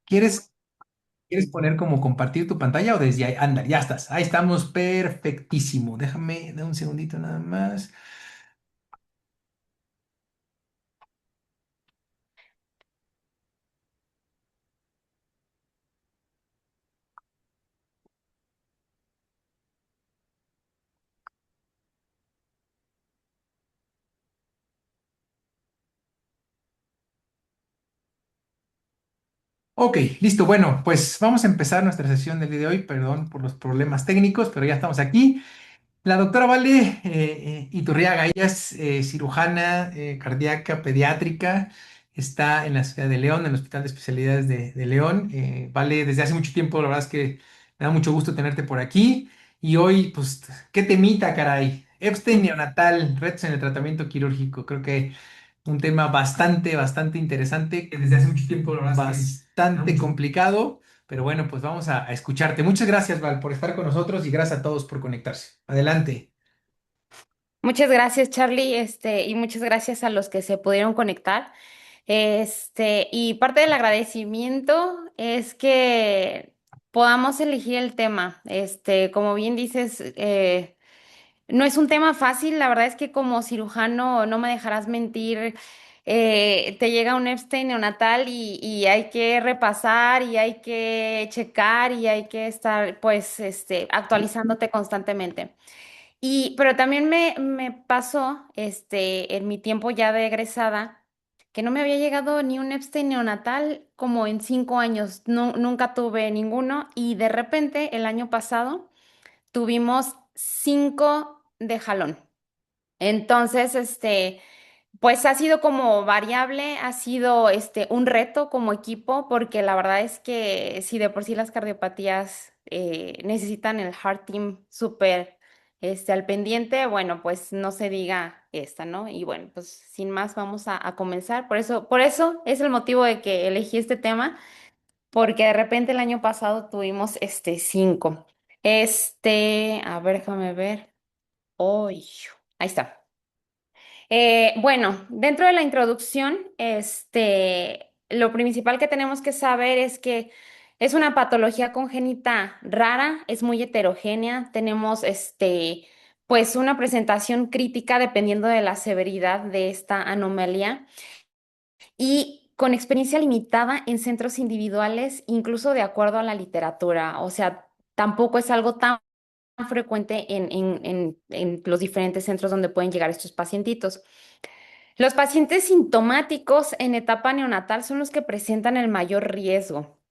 ¿Quieres, quieres poner como compartir tu pantalla o desde ahí? Anda, ya estás. Ahí estamos, perfectísimo. Déjame, da un segundito nada más. Ok, listo. Bueno, pues vamos a empezar nuestra sesión del día de hoy. Perdón por los problemas técnicos, pero ya estamos aquí. La doctora Vale Iturriaga, ella es cirujana cardíaca pediátrica, está en la ciudad de León, en el Hospital de Especialidades de León. Vale, desde hace mucho tiempo, la verdad es que me da mucho gusto tenerte por aquí. Y hoy, pues, ¿qué temita, caray? Epstein neonatal, retos en el tratamiento quirúrgico. Creo que un tema bastante interesante, que desde hace mucho tiempo, la verdad es que bastante complicado. Pero bueno, pues vamos a escucharte. Muchas gracias, Val, por estar con nosotros y gracias a todos por conectarse. Adelante. Muchas gracias, Charlie, y muchas gracias a los que se pudieron conectar. Y parte del agradecimiento es que podamos elegir el tema. Como bien dices, no es un tema fácil. La verdad es que como cirujano, no me dejarás mentir, te llega un Epstein neonatal y hay que repasar y hay que checar y hay que estar, pues, actualizándote constantemente. Pero también me pasó, en mi tiempo ya de egresada, que no me había llegado ni un Epstein neonatal como en 5 años. Nunca tuve ninguno y de repente el año pasado tuvimos 5 de jalón. Entonces, pues ha sido como variable, ha sido un reto como equipo, porque la verdad es que si de por sí las cardiopatías necesitan el Heart Team súper al pendiente, bueno, pues no se diga esta, ¿no? Y bueno, pues sin más vamos a comenzar. Por eso es el motivo de que elegí este tema, porque de repente el año pasado tuvimos 5. A ver, déjame ver. Uy, ahí está. Bueno, dentro de la introducción, lo principal que tenemos que saber es que es una patología congénita rara, es muy heterogénea, tenemos pues una presentación crítica dependiendo de la severidad de esta anomalía y con experiencia limitada en centros individuales, incluso de acuerdo a la literatura, o sea, tampoco es algo tan frecuente en los diferentes centros donde pueden llegar estos pacientitos. Los pacientes sintomáticos en etapa neonatal son los que presentan el mayor riesgo.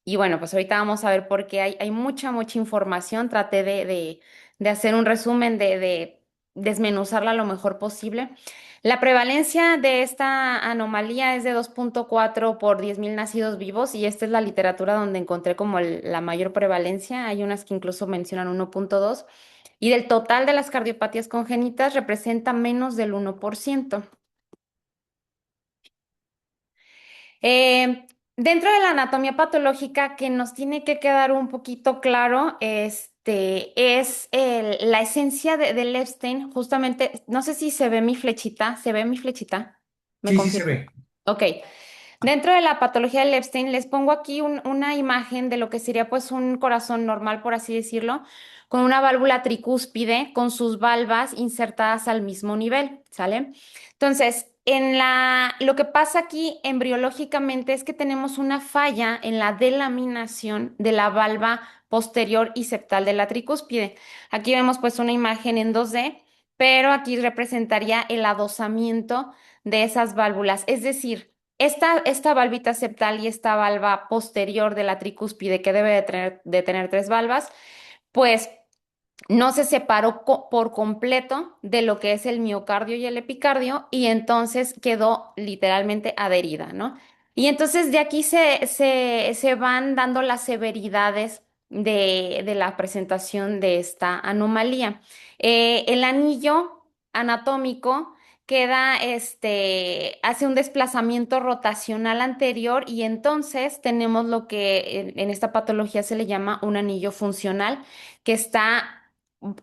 Y bueno, pues ahorita vamos a ver por qué hay mucha información. Traté de hacer un resumen, de desmenuzarla lo mejor posible. La prevalencia de esta anomalía es de 2,4 por 10.000 nacidos vivos y esta es la literatura donde encontré como la mayor prevalencia. Hay unas que incluso mencionan 1,2 y del total de las cardiopatías congénitas representa menos del 1%. Dentro de la anatomía patológica que nos tiene que quedar un poquito claro, es la esencia del Epstein. Justamente, no sé si se ve mi flechita, ¿se ve mi flechita? ¿Me Sí, sí se confirma? ve. Ok. Dentro de la patología del Epstein, les pongo aquí una imagen de lo que sería pues un corazón normal, por así decirlo, con una válvula tricúspide, con sus valvas insertadas al mismo nivel, ¿sale? Entonces, lo que pasa aquí embriológicamente es que tenemos una falla en la delaminación de la valva posterior y septal de la tricúspide. Aquí vemos pues una imagen en 2D, pero aquí representaría el adosamiento de esas válvulas, es decir, esta valvita septal y esta valva posterior de la tricúspide, que debe de tener 3 valvas, pues no se separó por completo de lo que es el miocardio y el epicardio y entonces quedó literalmente adherida, ¿no? Y entonces de aquí se van dando las severidades de la presentación de esta anomalía. El anillo anatómico hace un desplazamiento rotacional anterior y entonces tenemos lo que en esta patología se le llama un anillo funcional que está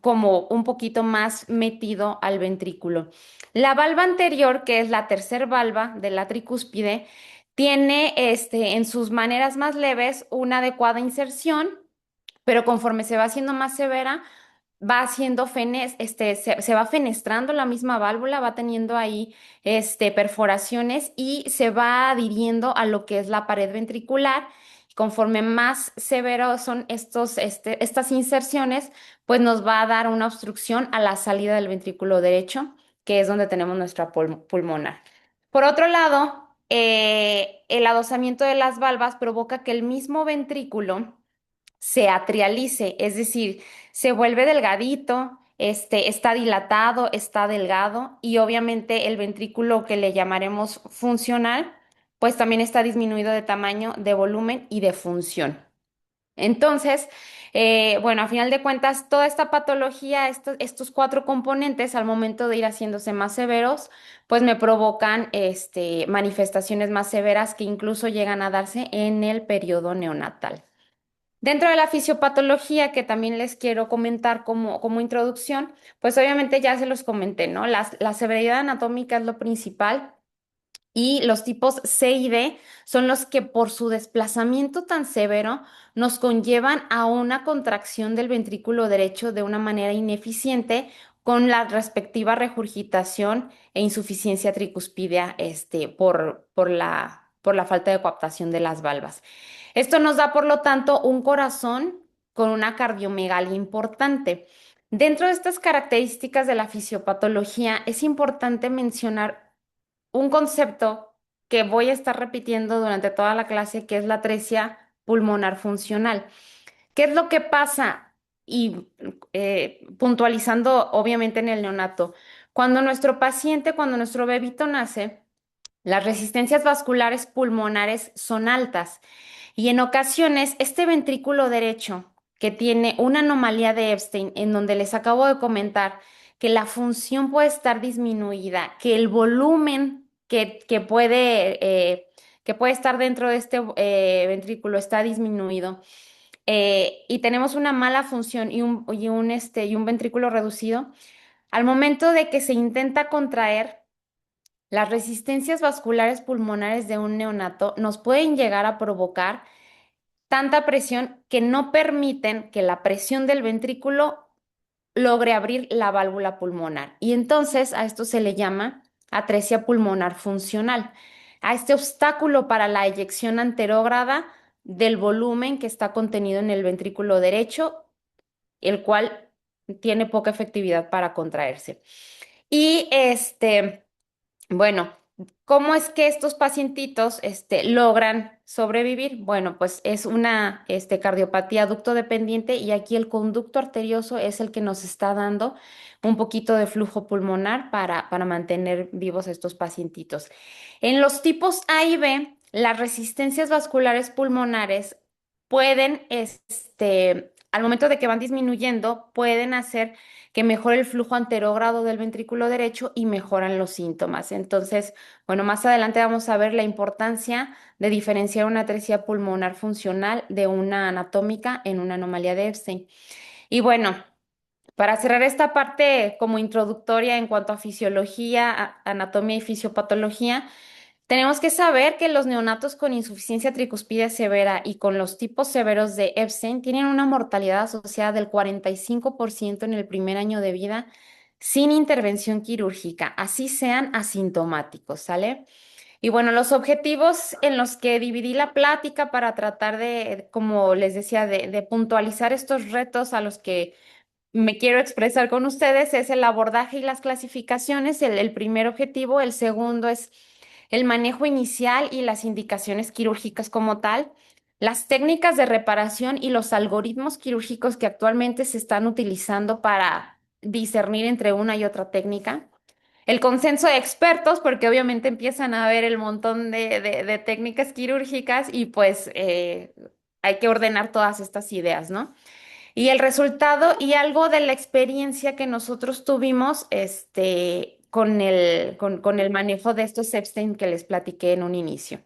como un poquito más metido al ventrículo. La valva anterior, que es la tercer valva de la tricúspide, tiene en sus maneras más leves una adecuada inserción, pero conforme se va haciendo más severa, va haciendo se va fenestrando la misma válvula, va teniendo ahí perforaciones y se va adhiriendo a lo que es la pared ventricular. Conforme más severos son estas inserciones, pues nos va a dar una obstrucción a la salida del ventrículo derecho, que es donde tenemos nuestra pulmonar. Por otro lado, el adosamiento de las valvas provoca que el mismo ventrículo se atrialice, es decir, se vuelve delgadito, está dilatado, está delgado y obviamente el ventrículo que le llamaremos funcional, pues también está disminuido de tamaño, de volumen y de función. Entonces, bueno, a final de cuentas, toda esta patología, estos cuatro componentes, al momento de ir haciéndose más severos, pues me provocan manifestaciones más severas que incluso llegan a darse en el periodo neonatal. Dentro de la fisiopatología, que también les quiero comentar como introducción, pues obviamente ya se los comenté, ¿no? La severidad anatómica es lo principal y los tipos C y D son los que por su desplazamiento tan severo nos conllevan a una contracción del ventrículo derecho de una manera ineficiente con la respectiva regurgitación e insuficiencia tricuspidea por la falta de coaptación de las valvas. Esto nos da, por lo tanto, un corazón con una cardiomegalia importante. Dentro de estas características de la fisiopatología, es importante mencionar un concepto que voy a estar repitiendo durante toda la clase, que es la atresia pulmonar funcional. ¿Qué es lo que pasa? Y puntualizando, obviamente, en el neonato, cuando nuestro bebito nace, las resistencias vasculares pulmonares son altas. Y en ocasiones, este ventrículo derecho, que tiene una anomalía de Epstein, en donde les acabo de comentar que la función puede estar disminuida, que el volumen que puede estar dentro de este ventrículo está disminuido, y tenemos una mala función y un ventrículo reducido, al momento de que se intenta contraer, las resistencias vasculares pulmonares de un neonato nos pueden llegar a provocar tanta presión que no permiten que la presión del ventrículo logre abrir la válvula pulmonar. Y entonces a esto se le llama atresia pulmonar funcional, a este obstáculo para la eyección anterógrada del volumen que está contenido en el ventrículo derecho, el cual tiene poca efectividad para contraerse. Y bueno, ¿cómo es que estos pacientitos logran sobrevivir? Bueno, pues es una cardiopatía ducto dependiente y aquí el conducto arterioso es el que nos está dando un poquito de flujo pulmonar para mantener vivos a estos pacientitos. En los tipos A y B, las resistencias vasculares pulmonares pueden, al momento de que van disminuyendo, pueden hacer que mejore el flujo anterógrado del ventrículo derecho y mejoran los síntomas. Entonces, bueno, más adelante vamos a ver la importancia de diferenciar una atresia pulmonar funcional de una anatómica en una anomalía de Epstein. Y bueno, para cerrar esta parte como introductoria en cuanto a fisiología, anatomía y fisiopatología, tenemos que saber que los neonatos con insuficiencia tricuspidea severa y con los tipos severos de Epstein tienen una mortalidad asociada del 45% en el primer año de vida sin intervención quirúrgica, así sean asintomáticos, ¿sale? Y bueno, los objetivos en los que dividí la plática para tratar de, como les decía, de puntualizar estos retos a los que me quiero expresar con ustedes es el abordaje y las clasificaciones, el primer objetivo. El segundo es el manejo inicial y las indicaciones quirúrgicas como tal, las técnicas de reparación y los algoritmos quirúrgicos que actualmente se están utilizando para discernir entre una y otra técnica. El consenso de expertos, porque obviamente empiezan a ver el montón de técnicas quirúrgicas y pues hay que ordenar todas estas ideas, ¿no? Y el resultado y algo de la experiencia que nosotros tuvimos con el manejo de estos Epstein que les platiqué en un inicio.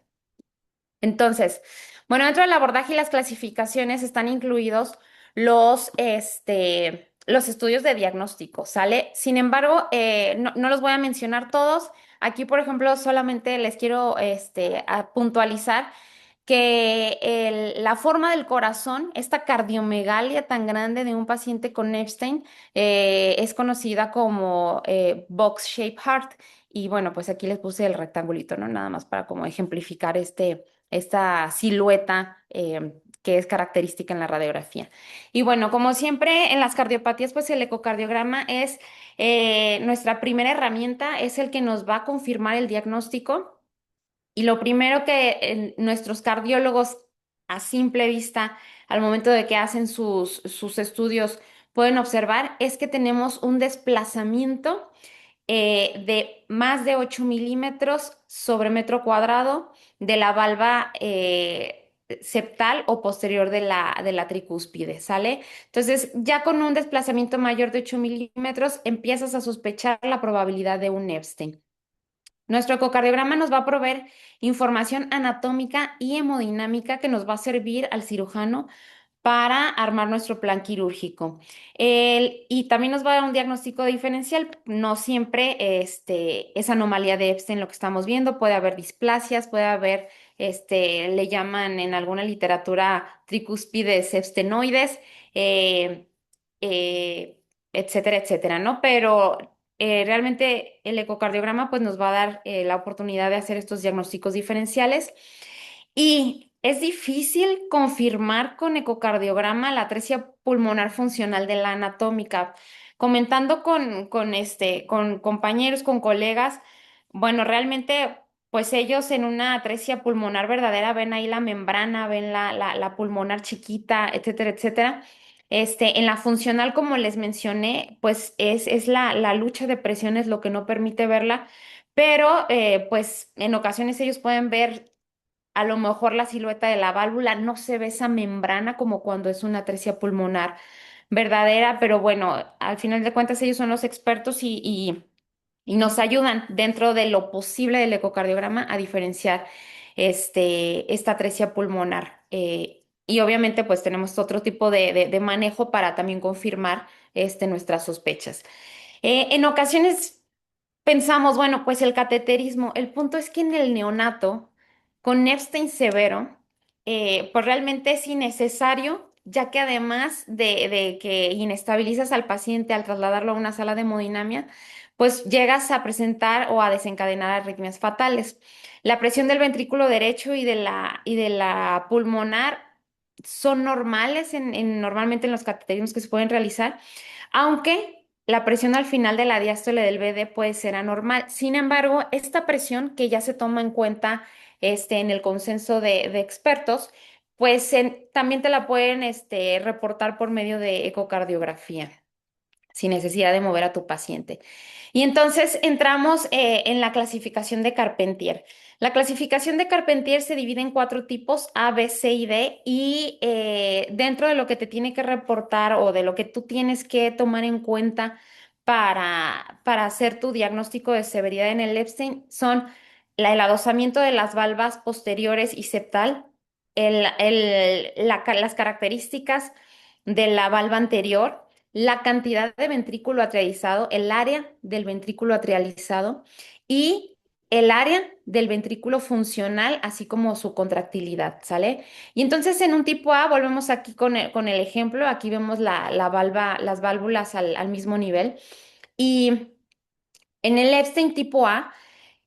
Entonces, bueno, dentro del abordaje y las clasificaciones están incluidos los estudios de diagnóstico, ¿sale? Sin embargo, no los voy a mencionar todos, Aquí, por ejemplo, solamente les quiero puntualizar que la forma del corazón, esta cardiomegalia tan grande de un paciente con Epstein, es conocida como box-shaped heart. Y bueno, pues aquí les puse el rectangulito, ¿no? Nada más para como ejemplificar esta silueta que es característica en la radiografía. Y bueno, como siempre en las cardiopatías, pues el ecocardiograma es nuestra primera herramienta, es el que nos va a confirmar el diagnóstico. Y lo primero que nuestros cardiólogos a simple vista, al momento de que hacen sus estudios, pueden observar es que tenemos un desplazamiento de más de 8 milímetros sobre metro cuadrado de la valva septal o posterior de la tricúspide, ¿sale? Entonces, ya con un desplazamiento mayor de 8 milímetros, empiezas a sospechar la probabilidad de un Epstein. Nuestro ecocardiograma nos va a proveer información anatómica y hemodinámica que nos va a servir al cirujano para armar nuestro plan quirúrgico. Y también nos va a dar un diagnóstico diferencial. No siempre es anomalía de Epstein lo que estamos viendo. Puede haber displasias, puede haber, le llaman en alguna literatura tricúspides epstenoides, eh, eh, etcétera, etcétera, ¿no? Pero realmente el ecocardiograma pues nos va a dar la oportunidad de hacer estos diagnósticos diferenciales y es difícil confirmar con ecocardiograma la atresia pulmonar funcional de la anatómica. Comentando con compañeros, con colegas, bueno, realmente, pues ellos en una atresia pulmonar verdadera ven ahí la membrana, ven la pulmonar chiquita, etcétera, etcétera. En la funcional, como les mencioné, pues es la lucha de presiones lo que no permite verla, pero pues en ocasiones ellos pueden ver a lo mejor la silueta de la válvula, no se ve esa membrana como cuando es una atresia pulmonar verdadera, pero bueno, al final de cuentas ellos son los expertos y nos ayudan dentro de lo posible del ecocardiograma a diferenciar esta atresia pulmonar. Y obviamente pues tenemos otro tipo de manejo para también confirmar nuestras sospechas. En ocasiones pensamos, bueno, pues el cateterismo, el punto es que en el neonato, con Epstein severo, pues realmente es innecesario, ya que además de que inestabilizas al paciente al trasladarlo a una sala de hemodinamia, pues llegas a presentar o a desencadenar arritmias fatales. La presión del ventrículo derecho y de la pulmonar son normales normalmente en los cateterismos que se pueden realizar, aunque la presión al final de la diástole del BD puede ser anormal. Sin embargo, esta presión que ya se toma en cuenta en el consenso de expertos, pues también te la pueden reportar por medio de ecocardiografía sin necesidad de mover a tu paciente. Y entonces entramos en la clasificación de Carpentier. La clasificación de Carpentier se divide en cuatro tipos, A, B, C y D, y dentro de lo que te tiene que reportar o de lo que tú tienes que tomar en cuenta para hacer tu diagnóstico de severidad en el Epstein son el adosamiento de las valvas posteriores y septal, las características de la valva anterior, la cantidad de ventrículo atrializado, el área del ventrículo atrializado y el área del ventrículo funcional, así como su contractilidad, ¿sale? Y entonces en un tipo A, volvemos aquí con el ejemplo, aquí vemos la valva, las válvulas al mismo nivel. Y en el Epstein tipo A,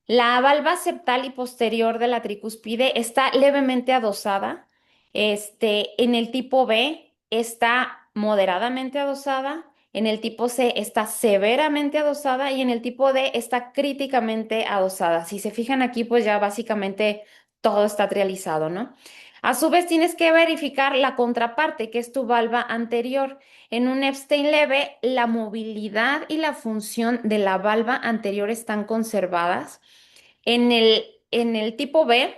la valva septal y posterior de la tricúspide está levemente adosada. En el tipo B está moderadamente adosada. En el tipo C está severamente adosada y en el tipo D está críticamente adosada. Si se fijan aquí, pues ya básicamente todo está trializado, ¿no? A su vez, tienes que verificar la contraparte, que es tu valva anterior. En un Epstein leve, la movilidad y la función de la valva anterior están conservadas. En el tipo B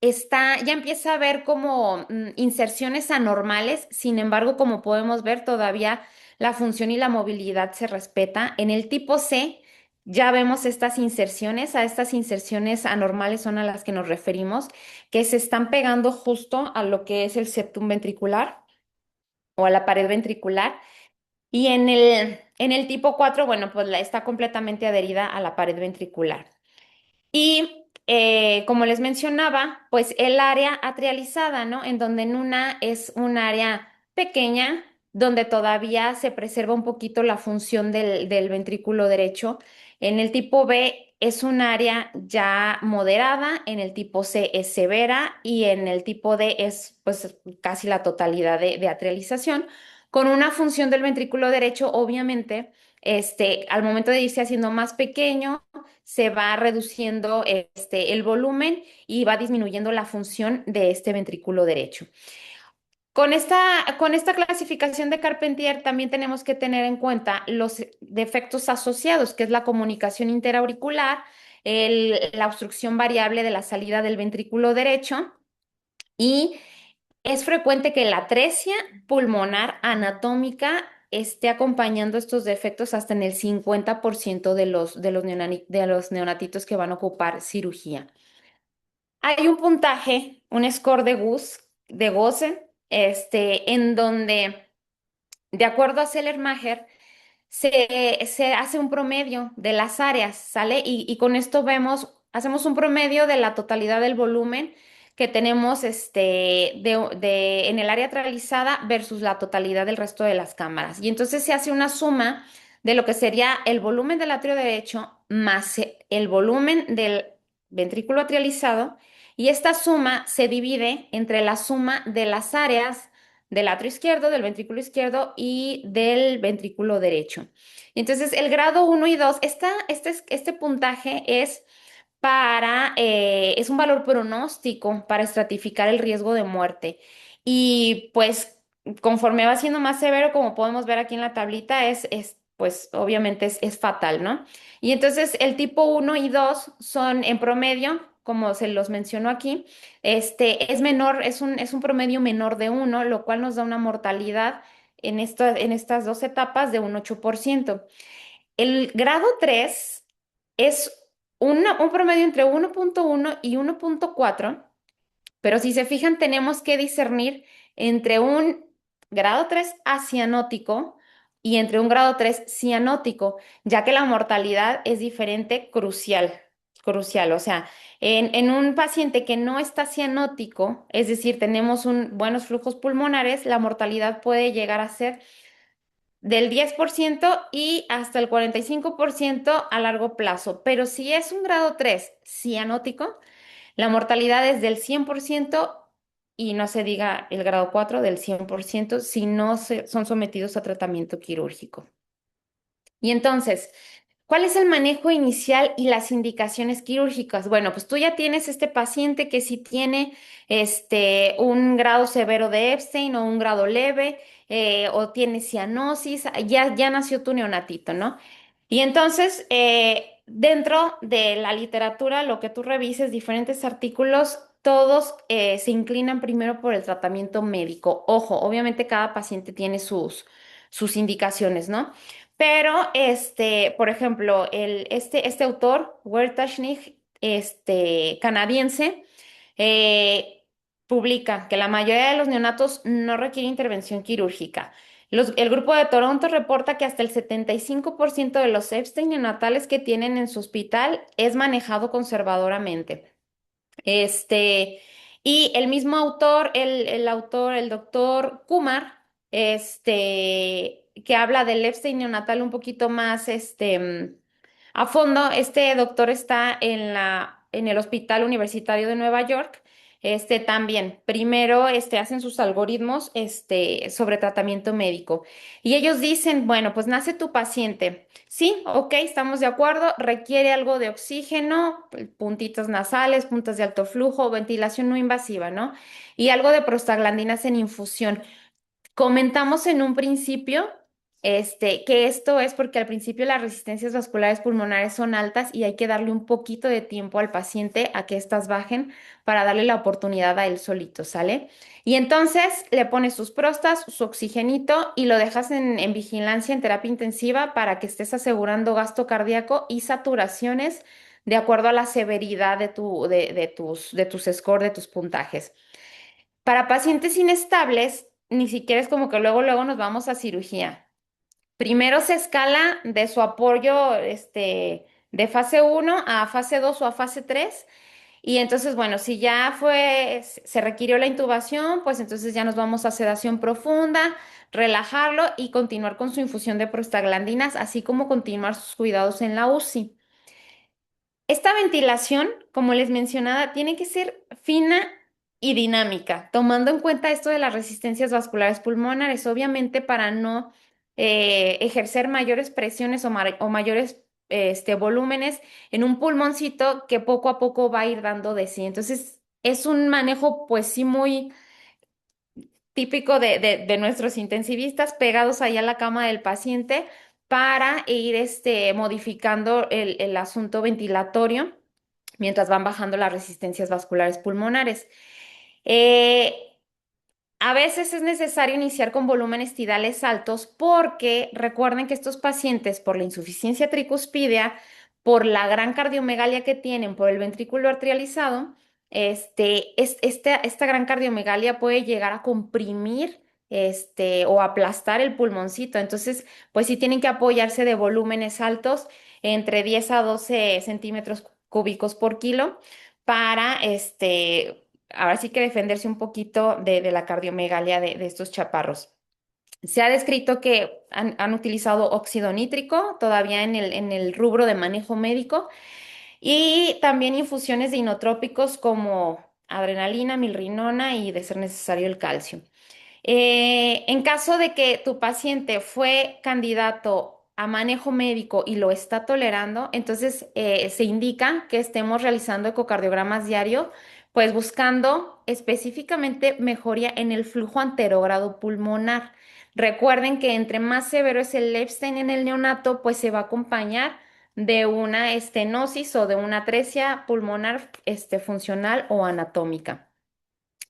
ya empieza a haber como inserciones anormales, sin embargo, como podemos ver, todavía la función y la movilidad se respeta. En el tipo C ya vemos estas inserciones, a estas inserciones anormales son a las que nos referimos, que se están pegando justo a lo que es el septum ventricular o a la pared ventricular. Y En el tipo 4, bueno, pues está completamente adherida a la pared ventricular. Y como les mencionaba, pues el área atrializada, ¿no? En donde en una es un área pequeña, donde todavía se preserva un poquito la función del ventrículo derecho. En el tipo B es un área ya moderada, en el tipo C es severa y en el tipo D es pues casi la totalidad de atrialización, con una función del ventrículo derecho, obviamente, al momento de irse haciendo más pequeño se va reduciendo el volumen y va disminuyendo la función de este ventrículo derecho. Con esta clasificación de Carpentier también tenemos que tener en cuenta los defectos asociados, que es la comunicación interauricular, la obstrucción variable de la salida del ventrículo derecho y es frecuente que la atresia pulmonar anatómica esté acompañando estos defectos hasta en el 50% de los neonatitos que van a ocupar cirugía. Hay un puntaje, un score de Gose, en donde, de acuerdo a Sellermacher, se hace un promedio de las áreas, ¿sale? Y con esto hacemos un promedio de la totalidad del volumen que tenemos en el área realizada versus la totalidad del resto de las cámaras. Y entonces se hace una suma de lo que sería el volumen del atrio derecho más el volumen del ventrículo atrializado. Y esta suma se divide entre la suma de las áreas del atrio izquierdo, del ventrículo izquierdo y del ventrículo derecho. Entonces, el grado uno y 2 este puntaje es un valor pronóstico para estratificar el riesgo de muerte. Y pues, conforme va siendo más severo, como podemos ver aquí en la tablita, pues obviamente es fatal, ¿no? Y entonces el tipo uno y 2 son en promedio, como se los menciono aquí, es menor, es un promedio menor de uno, lo cual nos da una mortalidad en estas dos etapas de un 8%. El grado 3 es un promedio entre 1,1 y 1,4, pero si se fijan, tenemos que discernir entre un grado 3 acianótico y entre un grado 3 cianótico, ya que la mortalidad es diferente, crucial, crucial. O sea, en un paciente que no está cianótico, es decir, tenemos buenos flujos pulmonares, la mortalidad puede llegar a ser del 10% y hasta el 45% a largo plazo. Pero si es un grado 3 cianótico, la mortalidad es del 100% y no se diga el grado 4 del 100% si no son sometidos a tratamiento quirúrgico. Y entonces, ¿cuál es el manejo inicial y las indicaciones quirúrgicas? Bueno, pues tú ya tienes este paciente que sí tiene un grado severo de Epstein o un grado leve, o tiene cianosis, ya nació tu neonatito, ¿no? Y entonces, dentro de la literatura, lo que tú revises, diferentes artículos, todos se inclinan primero por el tratamiento médico. Ojo, obviamente cada paciente tiene sus indicaciones, ¿no? Pero, por ejemplo, este autor, Wertachnig, canadiense, eh, publica que la mayoría de los neonatos no requiere intervención quirúrgica. El grupo de Toronto reporta que hasta el 75% de los Epstein neonatales que tienen en su hospital es manejado conservadoramente. Este, y el mismo autor, el doctor Kumar, que habla del Epstein neonatal un poquito más, a fondo. Este doctor está en el Hospital Universitario de Nueva York. También, primero, hacen sus algoritmos, sobre tratamiento médico. Y ellos dicen, bueno, pues nace tu paciente. Sí, ok, estamos de acuerdo, requiere algo de oxígeno, puntitos nasales, puntas de alto flujo, ventilación no invasiva, ¿no? Y algo de prostaglandinas en infusión. Comentamos en un principio, que esto es porque al principio las resistencias vasculares pulmonares son altas y hay que darle un poquito de tiempo al paciente a que éstas bajen para darle la oportunidad a él solito, ¿sale? Y entonces le pones sus prostas, su oxigenito y lo dejas en vigilancia en terapia intensiva para que estés asegurando gasto cardíaco y saturaciones de acuerdo a la severidad de tus score, de tus puntajes. Para pacientes inestables, ni siquiera es como que luego nos vamos a cirugía. Primero se escala de su apoyo de fase uno a fase 2 o a fase 3. Y entonces, bueno, si ya se requirió la intubación, pues entonces ya nos vamos a sedación profunda, relajarlo y continuar con su infusión de prostaglandinas, así como continuar sus cuidados en la UCI. Esta ventilación, como les mencionaba, tiene que ser fina y dinámica, tomando en cuenta esto de las resistencias vasculares pulmonares, obviamente para no ejercer mayores presiones o mayores volúmenes en un pulmoncito que poco a poco va a ir dando de sí. Entonces, es un manejo, pues sí, muy típico de nuestros intensivistas pegados ahí a la cama del paciente para ir modificando el asunto ventilatorio mientras van bajando las resistencias vasculares pulmonares. Eh, a veces es necesario iniciar con volúmenes tidales altos porque recuerden que estos pacientes, por la insuficiencia tricuspidea, por la gran cardiomegalia que tienen, por el ventrículo arterializado, esta gran cardiomegalia puede llegar a comprimir o aplastar el pulmoncito. Entonces, pues sí tienen que apoyarse de volúmenes altos, entre 10 a 12 centímetros cúbicos por kilo, para ahora sí que defenderse un poquito de la cardiomegalia de estos chaparros. Se ha descrito que han utilizado óxido nítrico todavía en el rubro de manejo médico y también infusiones de inotrópicos como adrenalina, milrinona y, de ser necesario, el calcio. En caso de que tu paciente fue candidato a manejo médico y lo está tolerando, entonces se indica que estemos realizando ecocardiogramas diario, pues buscando específicamente mejoría en el flujo anterogrado pulmonar. Recuerden que entre más severo es el Epstein en el neonato, pues se va a acompañar de una estenosis o de una atresia pulmonar funcional o anatómica.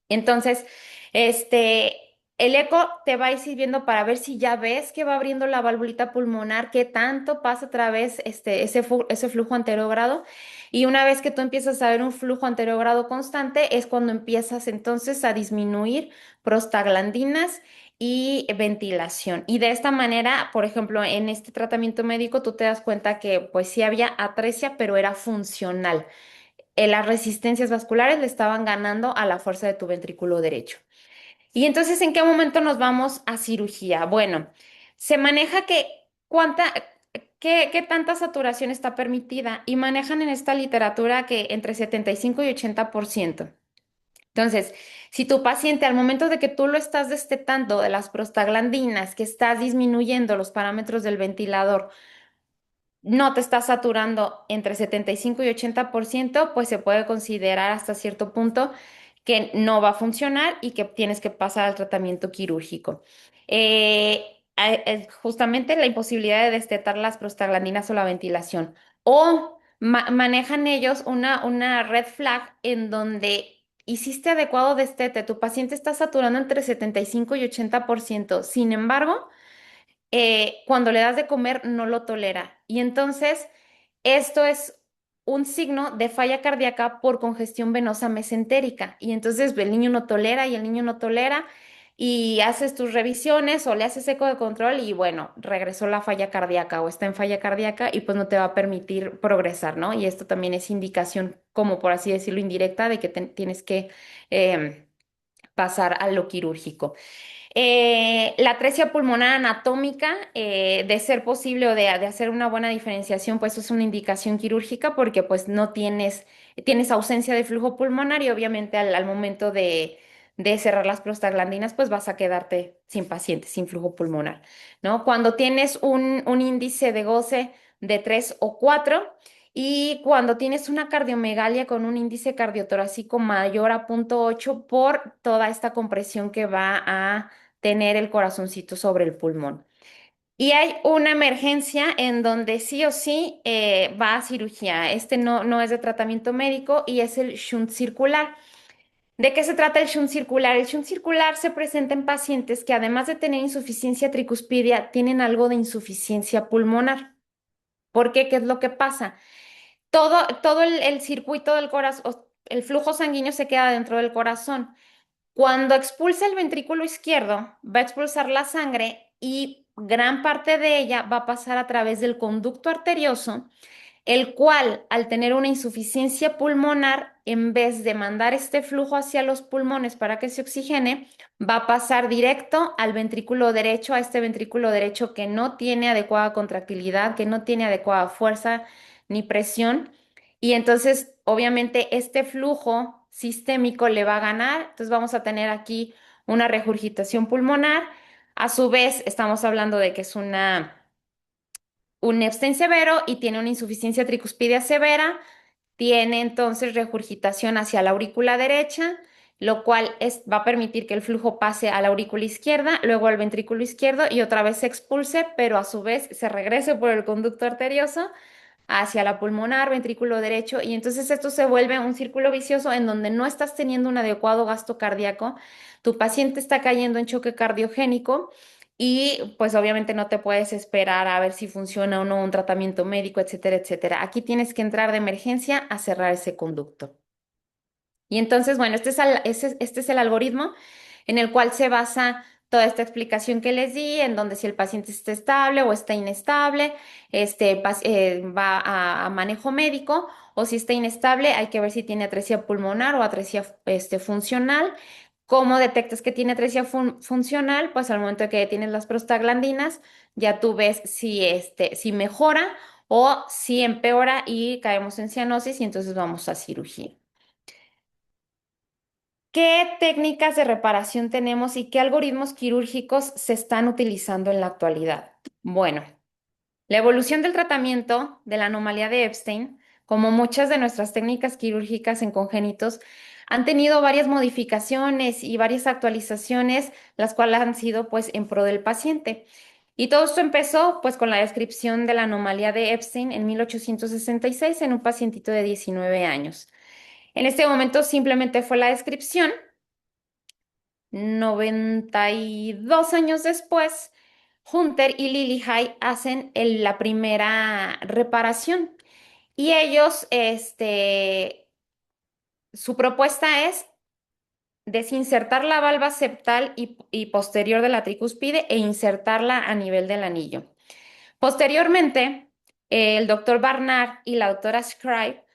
Entonces, el eco te va a ir sirviendo para ver si ya ves que va abriendo la valvulita pulmonar, qué tanto pasa a través ese flujo anterogrado. Y una vez que tú empiezas a ver un flujo anterogrado constante, es cuando empiezas entonces a disminuir prostaglandinas y ventilación. Y de esta manera, por ejemplo, en este tratamiento médico, tú te das cuenta que pues sí había atresia, pero era funcional. Las resistencias vasculares le estaban ganando a la fuerza de tu ventrículo derecho. Y entonces, ¿en qué momento nos vamos a cirugía? Bueno, se maneja qué tanta saturación está permitida y manejan en esta literatura que entre 75 y 80%. Entonces, si tu paciente al momento de que tú lo estás destetando de las prostaglandinas, que estás disminuyendo los parámetros del ventilador, no te está saturando entre 75 y 80%, pues se puede considerar hasta cierto punto que no va a funcionar y que tienes que pasar al tratamiento quirúrgico. Justamente la imposibilidad de destetar las prostaglandinas o la ventilación. O manejan ellos una red flag en donde hiciste adecuado destete, tu paciente está saturando entre 75 y 80%. Sin embargo, cuando le das de comer no lo tolera. Y entonces esto es un signo de falla cardíaca por congestión venosa mesentérica. Y entonces el niño no tolera y el niño no tolera y haces tus revisiones o le haces eco de control y bueno, regresó la falla cardíaca o está en falla cardíaca y pues no te va a permitir progresar, ¿no? Y esto también es indicación, como por así decirlo, indirecta de que tienes que pasar a lo quirúrgico. La atresia pulmonar anatómica, de ser posible o de hacer una buena diferenciación, pues es una indicación quirúrgica porque pues no tienes ausencia de flujo pulmonar y obviamente al momento de cerrar las prostaglandinas, pues vas a quedarte sin paciente, sin flujo pulmonar, ¿no? Cuando tienes un índice de goce de 3 o 4 y cuando tienes una cardiomegalia con un índice cardiotorácico mayor a 0,8 por toda esta compresión que va a tener el corazoncito sobre el pulmón. Y hay una emergencia en donde sí o sí va a cirugía. Este no es de tratamiento médico y es el shunt circular. ¿De qué se trata el shunt circular? El shunt circular se presenta en pacientes que además de tener insuficiencia tricuspidia, tienen algo de insuficiencia pulmonar. ¿Por qué? ¿Qué es lo que pasa? Todo el circuito del corazón, el flujo sanguíneo se queda dentro del corazón. Cuando expulsa el ventrículo izquierdo, va a expulsar la sangre y gran parte de ella va a pasar a través del conducto arterioso, el cual, al tener una insuficiencia pulmonar, en vez de mandar este flujo hacia los pulmones para que se oxigene, va a pasar directo al ventrículo derecho, a este ventrículo derecho que no tiene adecuada contractilidad, que no tiene adecuada fuerza ni presión. Y entonces, obviamente, este flujo sistémico le va a ganar. Entonces, vamos a tener aquí una regurgitación pulmonar. A su vez, estamos hablando de que es un Epstein severo y tiene una insuficiencia tricuspidia severa. Tiene entonces regurgitación hacia la aurícula derecha, lo cual va a permitir que el flujo pase a la aurícula izquierda, luego al ventrículo izquierdo y otra vez se expulse, pero a su vez se regrese por el conducto arterioso hacia la pulmonar, ventrículo derecho, y entonces esto se vuelve un círculo vicioso en donde no estás teniendo un adecuado gasto cardíaco, tu paciente está cayendo en choque cardiogénico y pues obviamente no te puedes esperar a ver si funciona o no un tratamiento médico, etcétera, etcétera. Aquí tienes que entrar de emergencia a cerrar ese conducto. Y entonces, bueno, este es el algoritmo en el cual se basa toda esta explicación que les di, en donde si el paciente está estable o está inestable, va a manejo médico, o si está inestable, hay que ver si tiene atresia pulmonar o atresia funcional. ¿Cómo detectas que tiene atresia funcional? Pues al momento de que tienes las prostaglandinas, ya tú ves si mejora o si empeora y caemos en cianosis y entonces vamos a cirugía. ¿Qué técnicas de reparación tenemos y qué algoritmos quirúrgicos se están utilizando en la actualidad? Bueno, la evolución del tratamiento de la anomalía de Epstein, como muchas de nuestras técnicas quirúrgicas en congénitos, han tenido varias modificaciones y varias actualizaciones, las cuales han sido pues en pro del paciente. Y todo esto empezó pues con la descripción de la anomalía de Epstein en 1866 en un pacientito de 19 años. En este momento simplemente fue la descripción. 92 años después, Hunter y Lillihei hacen la primera reparación y ellos, su propuesta es desinsertar la valva septal y posterior de la tricúspide e insertarla a nivel del anillo. Posteriormente, el doctor Barnard y la doctora Scribe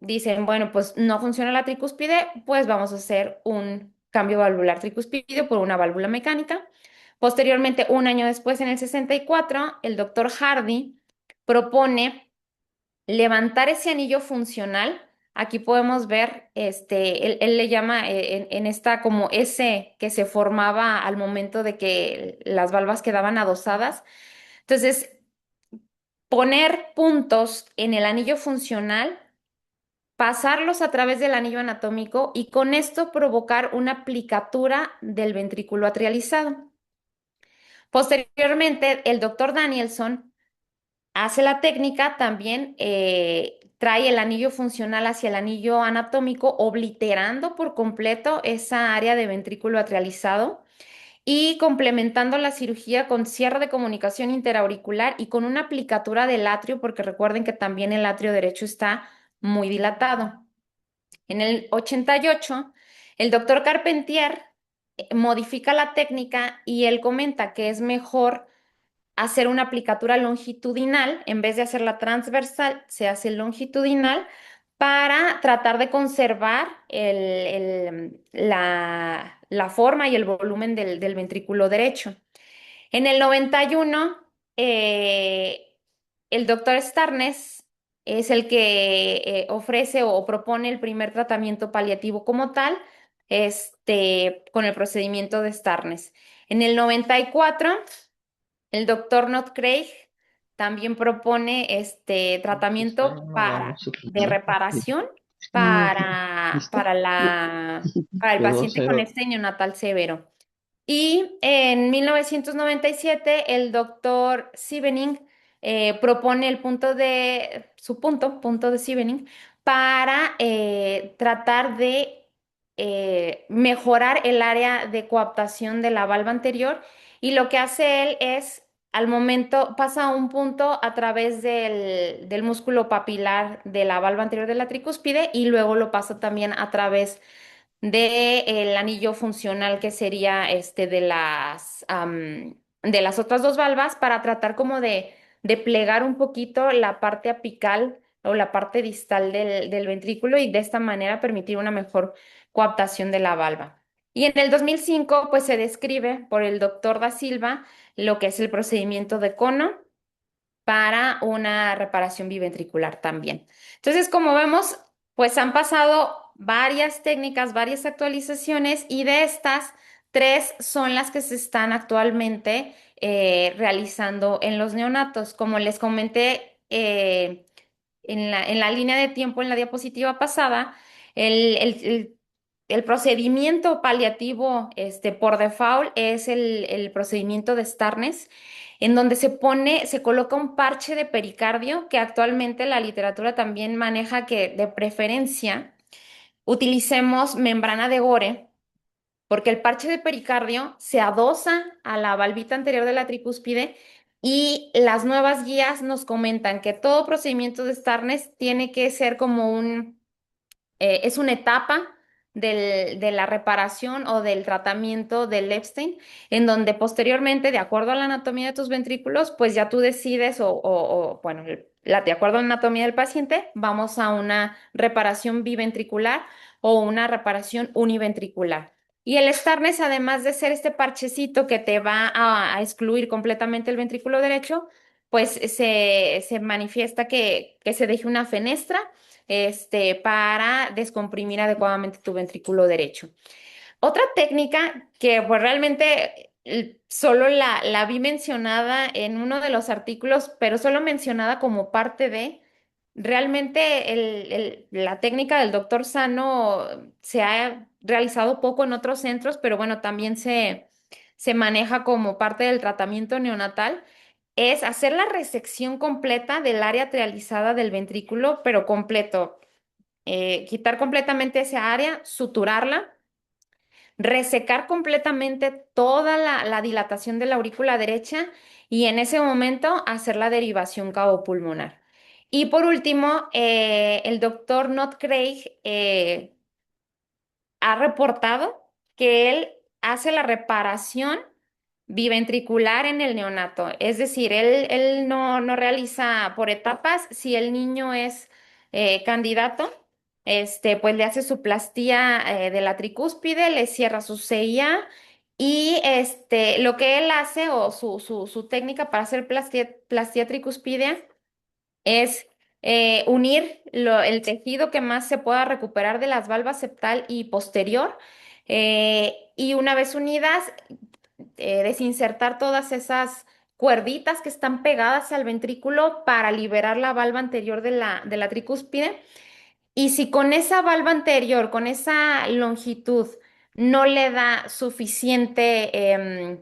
dicen, bueno, pues no funciona la tricúspide, pues vamos a hacer un cambio valvular tricúspide por una válvula mecánica. Posteriormente, un año después, en el 64, el doctor Hardy propone levantar ese anillo funcional. Aquí podemos ver, él le llama en esta como S que se formaba al momento de que las valvas quedaban adosadas. Entonces, poner puntos en el anillo funcional, pasarlos a través del anillo anatómico y con esto provocar una aplicatura del ventrículo atrializado. Posteriormente, el doctor Danielson hace la técnica, también trae el anillo funcional hacia el anillo anatómico, obliterando por completo esa área de ventrículo atrializado y complementando la cirugía con cierre de comunicación interauricular y con una aplicatura del atrio, porque recuerden que también el atrio derecho está muy dilatado. En el 88, el doctor Carpentier modifica la técnica y él comenta que es mejor hacer una aplicatura longitudinal, en vez de hacerla transversal, se hace longitudinal para tratar de conservar la forma y el volumen del ventrículo derecho. En el 91, el doctor Starnes es el que ofrece o propone el primer tratamiento paliativo como tal, con el procedimiento de Starnes. En el 94, el doctor Not Craig también propone este Pues bueno, tratamiento nos vamos de listo. reparación ¿Listo? para el Pues dos paciente con cero. este neonatal severo. Y en 1997 el doctor Sievening propone punto de Sievening, para tratar de mejorar el área de coaptación de la valva anterior. Y lo que hace él es, al momento, pasa a un punto a través del músculo papilar de la valva anterior de la tricúspide y luego lo pasa también a través del anillo funcional que sería de las de las otras dos valvas para tratar como de plegar un poquito la parte apical o la parte distal del ventrículo y de esta manera permitir una mejor coaptación de la valva. Y en el 2005, pues se describe por el doctor Da Silva lo que es el procedimiento de cono para una reparación biventricular también. Entonces, como vemos, pues han pasado varias técnicas, varias actualizaciones y de estas, tres son las que se están actualmente realizando en los neonatos. Como les comenté en la línea de tiempo en la diapositiva pasada, el, el- el- el procedimiento paliativo por default es el procedimiento de Starnes en donde se coloca un parche de pericardio que actualmente la literatura también maneja que de preferencia utilicemos membrana de Gore, porque el parche de pericardio se adosa a la valvita anterior de la tricúspide y las nuevas guías nos comentan que todo procedimiento de Starnes tiene que ser como es una etapa de la reparación o del tratamiento del Epstein, en donde posteriormente, de acuerdo a la anatomía de tus ventrículos, pues ya tú decides bueno, de acuerdo a la anatomía del paciente, vamos a una reparación biventricular o una reparación univentricular. Y el Starnes, además de ser este parchecito que te va a excluir completamente el ventrículo derecho, pues se manifiesta que se deje una fenestra para descomprimir adecuadamente tu ventrículo derecho. Otra técnica que pues realmente solo la vi mencionada en uno de los artículos, pero solo mencionada como parte de, realmente la técnica del doctor Sano se ha realizado poco en otros centros, pero bueno, también se maneja como parte del tratamiento neonatal es hacer la resección completa del área trializada del ventrículo, pero completo. Quitar completamente esa área, suturarla, resecar completamente toda la dilatación de la aurícula derecha y en ese momento hacer la derivación cabopulmonar. Y por último, el doctor Not Craig ha reportado que él hace la reparación biventricular en el neonato. Es decir, él no realiza por etapas. Si el niño es candidato, pues le hace su plastía de la tricúspide, le cierra su CIA y lo que él hace o su técnica para hacer plastía tricúspide es unir el tejido que más se pueda recuperar de las valvas septal y posterior. Y una vez unidas, desinsertar todas esas cuerditas que están pegadas al ventrículo para liberar la valva anterior de la tricúspide. Y si con esa valva anterior, con esa longitud, no le da suficiente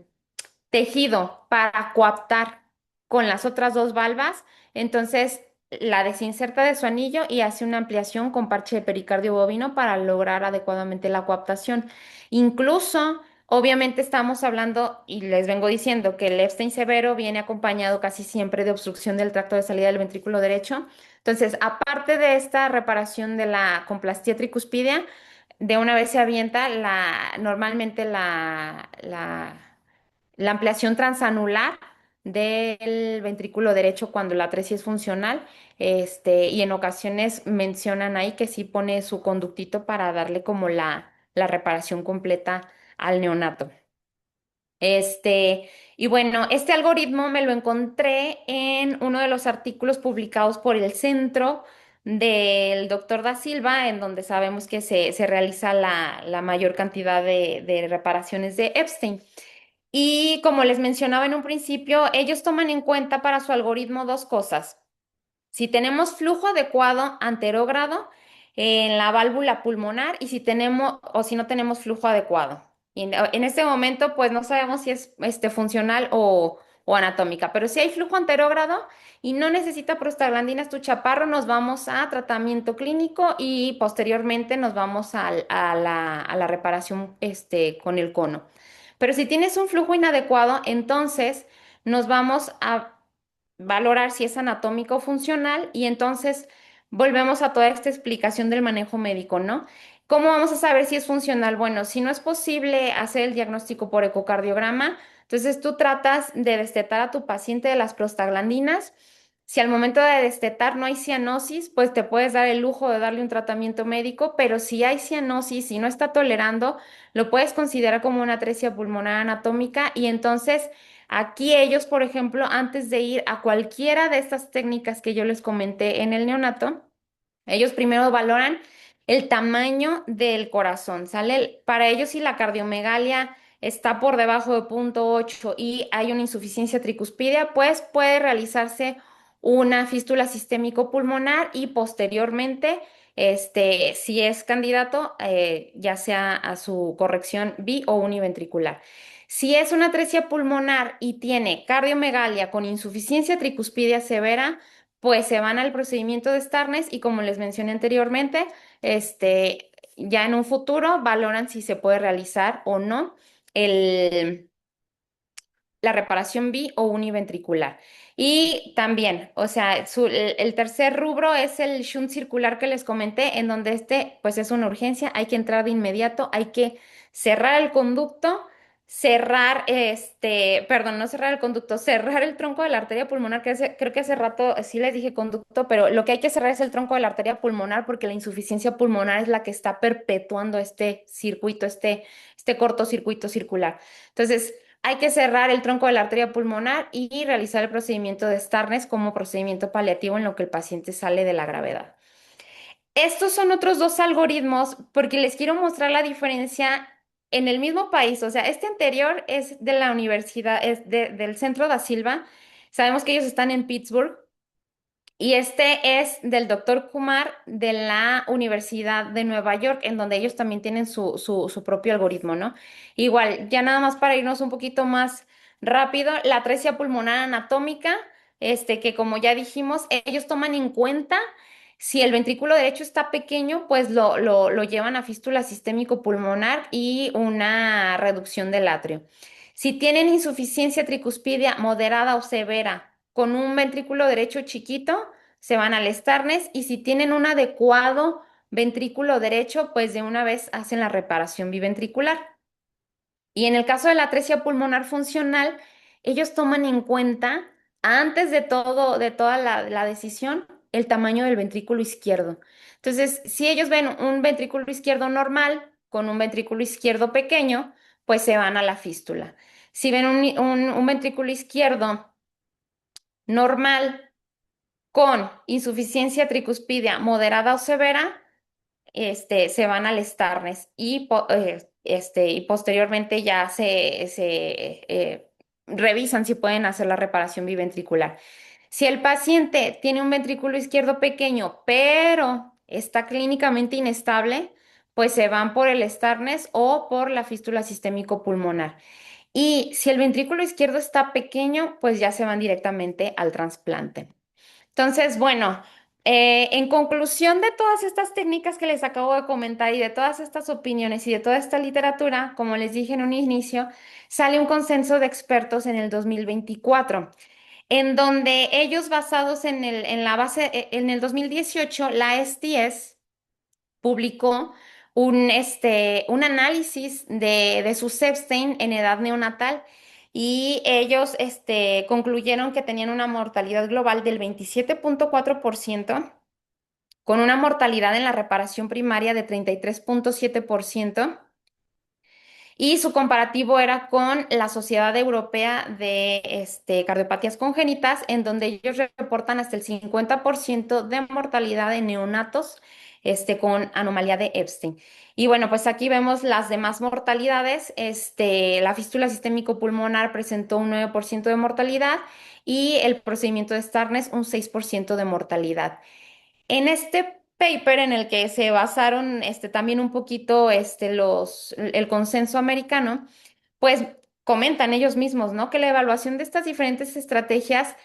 tejido para coaptar con las otras dos valvas, entonces la desinserta de su anillo y hace una ampliación con parche de pericardio bovino para lograr adecuadamente la coaptación. Incluso, obviamente estamos hablando, y les vengo diciendo, que el Epstein severo viene acompañado casi siempre de obstrucción del tracto de salida del ventrículo derecho. Entonces, aparte de esta reparación de la complastia tricuspidia, de una vez se avienta normalmente la ampliación transanular del ventrículo derecho cuando la atresia es funcional, y en ocasiones mencionan ahí que sí pone su conductito para darle como la reparación completa al neonato. Y bueno, este algoritmo me lo encontré en uno de los artículos publicados por el centro del doctor Da Silva, en donde sabemos que se realiza la mayor cantidad de reparaciones de Epstein. Y como les mencionaba en un principio, ellos toman en cuenta para su algoritmo dos cosas. Si tenemos flujo adecuado anterógrado en la válvula pulmonar y si tenemos o si no tenemos flujo adecuado. Y en este momento, pues no sabemos si es funcional o anatómica, pero si hay flujo anterógrado y no necesita prostaglandinas tu chaparro, nos vamos a tratamiento clínico y posteriormente nos vamos a la reparación con el cono. Pero si tienes un flujo inadecuado, entonces nos vamos a valorar si es anatómico o funcional y entonces volvemos a toda esta explicación del manejo médico, ¿no? ¿Cómo vamos a saber si es funcional? Bueno, si no es posible hacer el diagnóstico por ecocardiograma, entonces tú tratas de destetar a tu paciente de las prostaglandinas. Si al momento de destetar no hay cianosis, pues te puedes dar el lujo de darle un tratamiento médico, pero si hay cianosis y no está tolerando, lo puedes considerar como una atresia pulmonar anatómica y entonces aquí ellos, por ejemplo, antes de ir a cualquiera de estas técnicas que yo les comenté en el neonato, ellos primero valoran el tamaño del corazón, ¿sale? Para ellos, si la cardiomegalia está por debajo de 0,8 y hay una insuficiencia tricuspidia, pues puede realizarse una fístula sistémico pulmonar y posteriormente, si es candidato, ya sea a su corrección bi o univentricular. Si es una atresia pulmonar y tiene cardiomegalia con insuficiencia tricuspidia severa, pues se van al procedimiento de Starnes y como les mencioné anteriormente, ya en un futuro valoran si se puede realizar o no el, la reparación bi o univentricular. Y también, o sea, el tercer rubro es el shunt circular que les comenté, en donde pues es una urgencia, hay que entrar de inmediato, hay que cerrar el conducto, cerrar, perdón, no cerrar el conducto, cerrar el tronco de la arteria pulmonar, creo que hace rato sí les dije conducto, pero lo que hay que cerrar es el tronco de la arteria pulmonar porque la insuficiencia pulmonar es la que está perpetuando este circuito, este cortocircuito circular. Entonces, hay que cerrar el tronco de la arteria pulmonar y realizar el procedimiento de Starnes como procedimiento paliativo en lo que el paciente sale de la gravedad. Estos son otros dos algoritmos porque les quiero mostrar la diferencia en el mismo país. O sea, este anterior es de la universidad, del Centro da Silva. Sabemos que ellos están en Pittsburgh. Y este es del doctor Kumar de la Universidad de Nueva York, en donde ellos también tienen su propio algoritmo, ¿no? Igual, ya nada más para irnos un poquito más rápido, la atresia pulmonar anatómica, que como ya dijimos, ellos toman en cuenta si el ventrículo derecho está pequeño, pues lo llevan a fístula sistémico pulmonar y una reducción del atrio. Si tienen insuficiencia tricuspidia moderada o severa, con un ventrículo derecho chiquito, se van al Starnes y si tienen un adecuado ventrículo derecho, pues de una vez hacen la reparación biventricular. Y en el caso de la atresia pulmonar funcional, ellos toman en cuenta, antes de todo, de toda la decisión, el tamaño del ventrículo izquierdo. Entonces, si ellos ven un ventrículo izquierdo normal con un ventrículo izquierdo pequeño, pues se van a la fístula. Si ven un ventrículo izquierdo normal con insuficiencia tricuspidia moderada o severa, se van al Starnes y posteriormente ya se revisan si pueden hacer la reparación biventricular. Si el paciente tiene un ventrículo izquierdo pequeño, pero está clínicamente inestable, pues se van por el Starnes o por la fístula sistémico pulmonar. Y si el ventrículo izquierdo está pequeño, pues ya se van directamente al trasplante. Entonces, bueno, en conclusión de todas estas técnicas que les acabo de comentar y de todas estas opiniones y de toda esta literatura, como les dije en un inicio, sale un consenso de expertos en el 2024, en donde ellos basados en la base, en el 2018, la STS publicó un análisis de su Epstein en edad neonatal y ellos concluyeron que tenían una mortalidad global del 27,4%, con una mortalidad en la reparación primaria de 33,7%. Y su comparativo era con la Sociedad Europea de Cardiopatías Congénitas, en donde ellos reportan hasta el 50% de mortalidad de neonatos con anomalía de Epstein. Y bueno, pues aquí vemos las demás mortalidades. La fístula sistémico pulmonar presentó un 9% de mortalidad y el procedimiento de Starnes un 6% de mortalidad. En este paper en el que se basaron también un poquito el consenso americano, pues comentan ellos mismos, ¿no? Que la evaluación de estas diferentes estrategias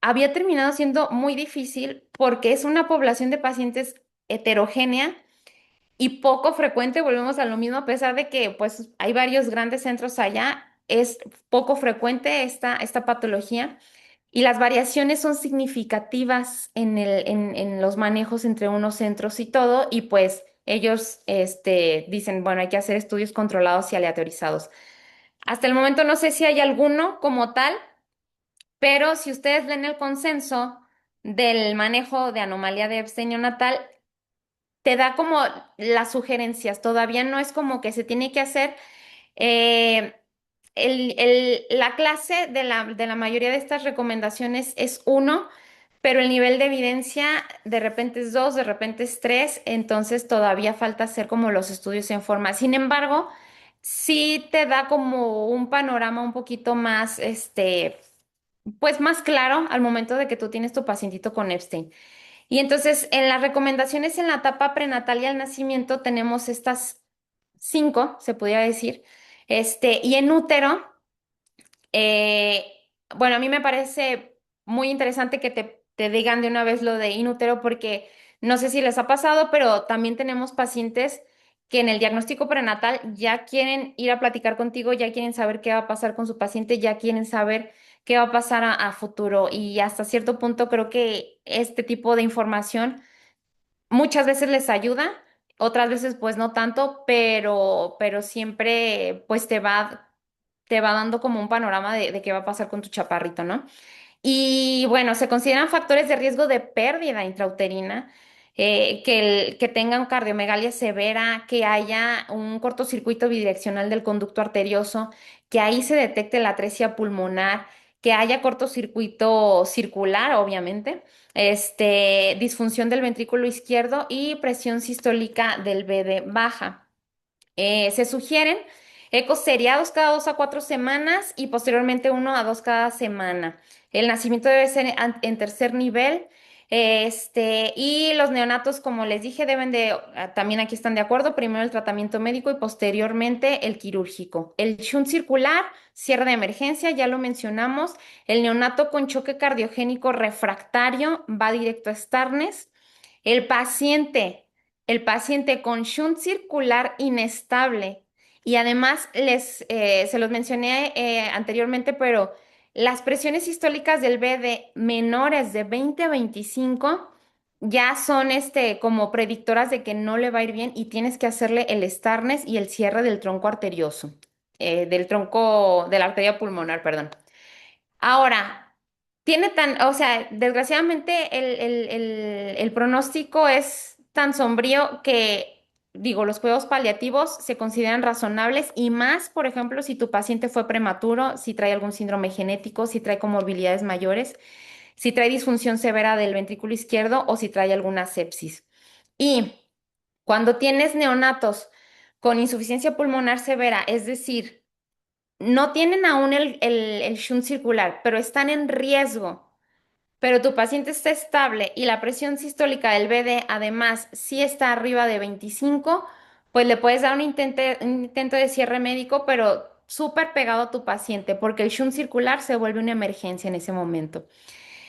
había terminado siendo muy difícil porque es una población de pacientes heterogénea y poco frecuente, volvemos a lo mismo, a pesar de que pues hay varios grandes centros allá, es poco frecuente esta patología. Y las variaciones son significativas en los manejos entre unos centros y todo, y pues ellos dicen, bueno, hay que hacer estudios controlados y aleatorizados. Hasta el momento no sé si hay alguno como tal, pero si ustedes leen el consenso del manejo de anomalía de Epstein neonatal, te da como las sugerencias. Todavía no es como que se tiene que hacer. eh, la clase de la mayoría de estas recomendaciones es uno, pero el nivel de evidencia de repente es dos, de repente es tres, entonces todavía falta hacer como los estudios en forma. Sin embargo, sí te da como un panorama un poquito más, pues más claro al momento de que tú tienes tu pacientito con Epstein. Y entonces, en las recomendaciones en la etapa prenatal y al nacimiento tenemos estas cinco, se podría decir. Y en útero, eh, bueno, a mí me parece muy interesante que te digan de una vez lo de inútero porque no sé si les ha pasado, pero también tenemos pacientes que en el diagnóstico prenatal ya quieren ir a platicar contigo, ya quieren saber qué va a pasar con su paciente, ya quieren saber qué va a pasar a futuro y hasta cierto punto creo que este tipo de información muchas veces les ayuda, otras veces pues no tanto, pero siempre pues te va dando como un panorama de qué va a pasar con tu chaparrito, ¿no? Y bueno, se consideran factores de riesgo de pérdida intrauterina, que tengan cardiomegalia severa, que haya un cortocircuito bidireccional del conducto arterioso, que ahí se detecte la atresia pulmonar, que haya cortocircuito circular, obviamente, disfunción del ventrículo izquierdo y presión sistólica del BD baja. Se sugieren ecos seriados cada 2 a 4 semanas y posteriormente 1 a 2 cada semana. El nacimiento debe ser en tercer nivel. Y los neonatos, como les dije, deben de, también aquí están de acuerdo, primero el tratamiento médico y posteriormente el quirúrgico. El shunt circular, cierre de emergencia, ya lo mencionamos. El neonato con choque cardiogénico refractario va directo a Starnes. El paciente, el paciente con shunt circular inestable y además se los mencioné anteriormente, pero las presiones sistólicas del BD menores de 20 a 25 ya son como predictoras de que no le va a ir bien y tienes que hacerle el Starnes y el cierre del tronco arterioso, del tronco de la arteria pulmonar, perdón. Ahora, o sea, desgraciadamente el pronóstico es tan sombrío que, digo, los cuidados paliativos se consideran razonables y más, por ejemplo, si tu paciente fue prematuro, si trae algún síndrome genético, si trae comorbilidades mayores, si trae disfunción severa del ventrículo izquierdo o si trae alguna sepsis. Y cuando tienes neonatos con insuficiencia pulmonar severa, es decir, no tienen aún el shunt circular, pero están en riesgo, pero tu paciente está estable y la presión sistólica del BD además sí está arriba de 25, pues le puedes dar un intento de cierre médico, pero súper pegado a tu paciente, porque el shunt circular se vuelve una emergencia en ese momento.